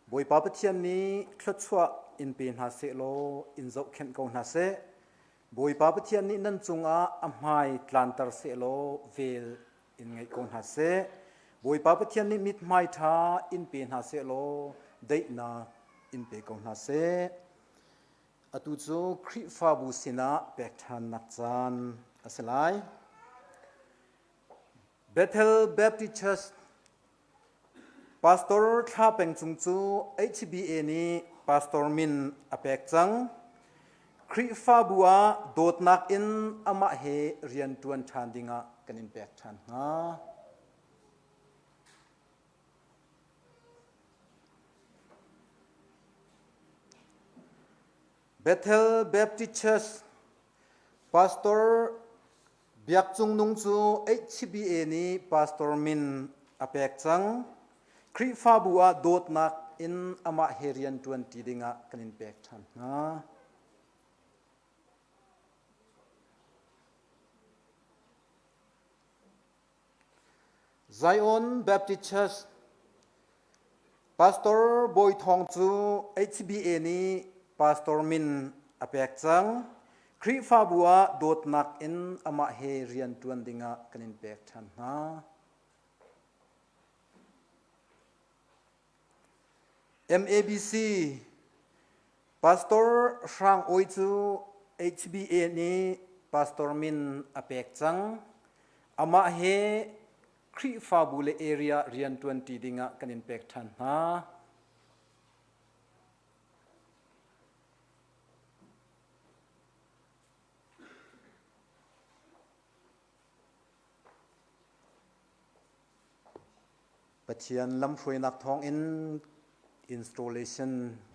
Boy Papa Tian ni Klutwa in Pin Hase Lo, in Zok Ken Kong Hase, Boy Papa Tian ni Nan Chunga Amhai Tlantar Se Lo, Veil in Ngay Kong Hase, Boy Papa Tian ni Mit Mai Tha in Pin Hase Lo, Date Na in Pe Kong Hase, Atuzo Kri Fabu Sina Pek Than Nakzan. Asalai Bethel Baptist Church Pastor Tha Peng Chung Chu HBA ni Pastor Min Apek Chang Kri Fa Bua Dot Nak in Ama He Rian Tuan Than Dinga Kanin Pek Than ha Bethel Baptist Church Pastor Biak Chung Nung Chu HBA ni Pastor Min Apek Chang Kri Fa Bua Dot Nak in Ama Herian 20 Dinga Kanin Pek Than ha Zion Baptist Church Pastor Boy Thong Chu HBA ni Pastor Min Apek Chang Kri Fa Bua Dot Nak in Ama He Rian Tuan Dinga Kanin Pek Than ha MABC Pastor Shang Oi Chu HBA ni Pastor Min Apek Chang Ama He Kri Fa Bule area Rian 20 Dinga Kanin Pek Than ha ปะเทียนลำช่วยนักท้องอิน installation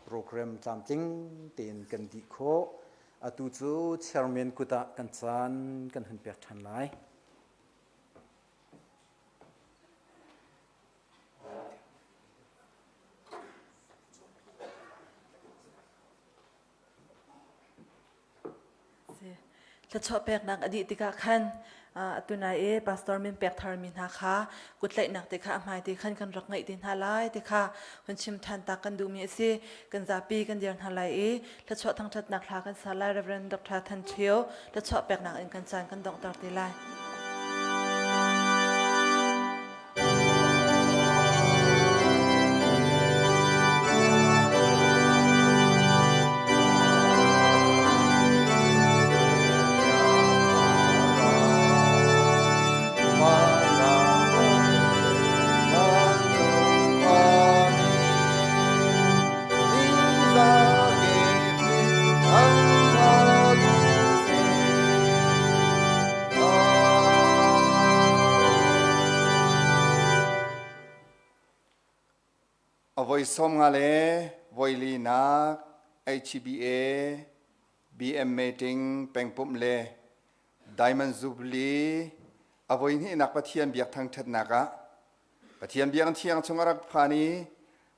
program จำจริงเตียนกันดีโคอาตูจูเชอร์เมนกุตะกันจานกันหันเปียกทันไล ละชอบแปกนักอดีตติกาขันตุนายปาสตอร์มินแปกทาร์มินฮาค่ะกุดไหลนักติค่ะหมายติขันกันรักไงตินฮาไลติค่ะคนชิมทันตากันดูมีสิกันซาปีกันเดียนฮาไลละชอบทั้งชัดนักลากันซาไลเรเวนดอกทาทันเทียวละชอบแปกนักเอ็นกันจานกันดอกตอร์ติไล voi som nga le voi li nak HBA BM meeting pengpum le Diamond Jubilee avoi ni nak pathian biak thang that naka pathian biak thiang chungarak phani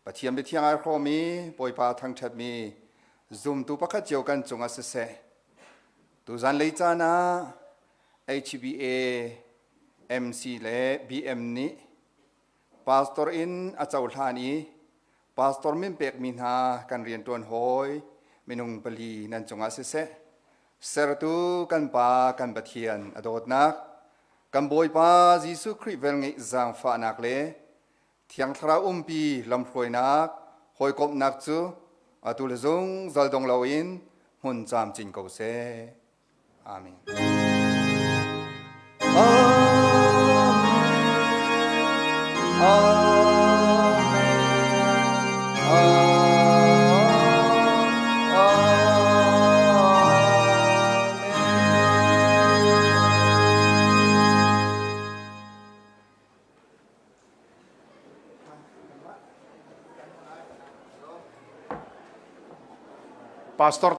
pathian bi thiang ar khomi poipa thang that mi zoom tu pakhat jeu kan chunga se se tu zan lei chana HBA MC le BM ni pastor in achau thani pastor min pek min ha kan rian ton hoi minung pali nan chunga se se sertu kan pa kan pathian adot nak kan boi pa Jesu Christ vel ngai zang fa nak le thiang thra pi lam phloi nak hoi kop nak chu atul zong zal dong lawin hun cham chin ko se amen Pastor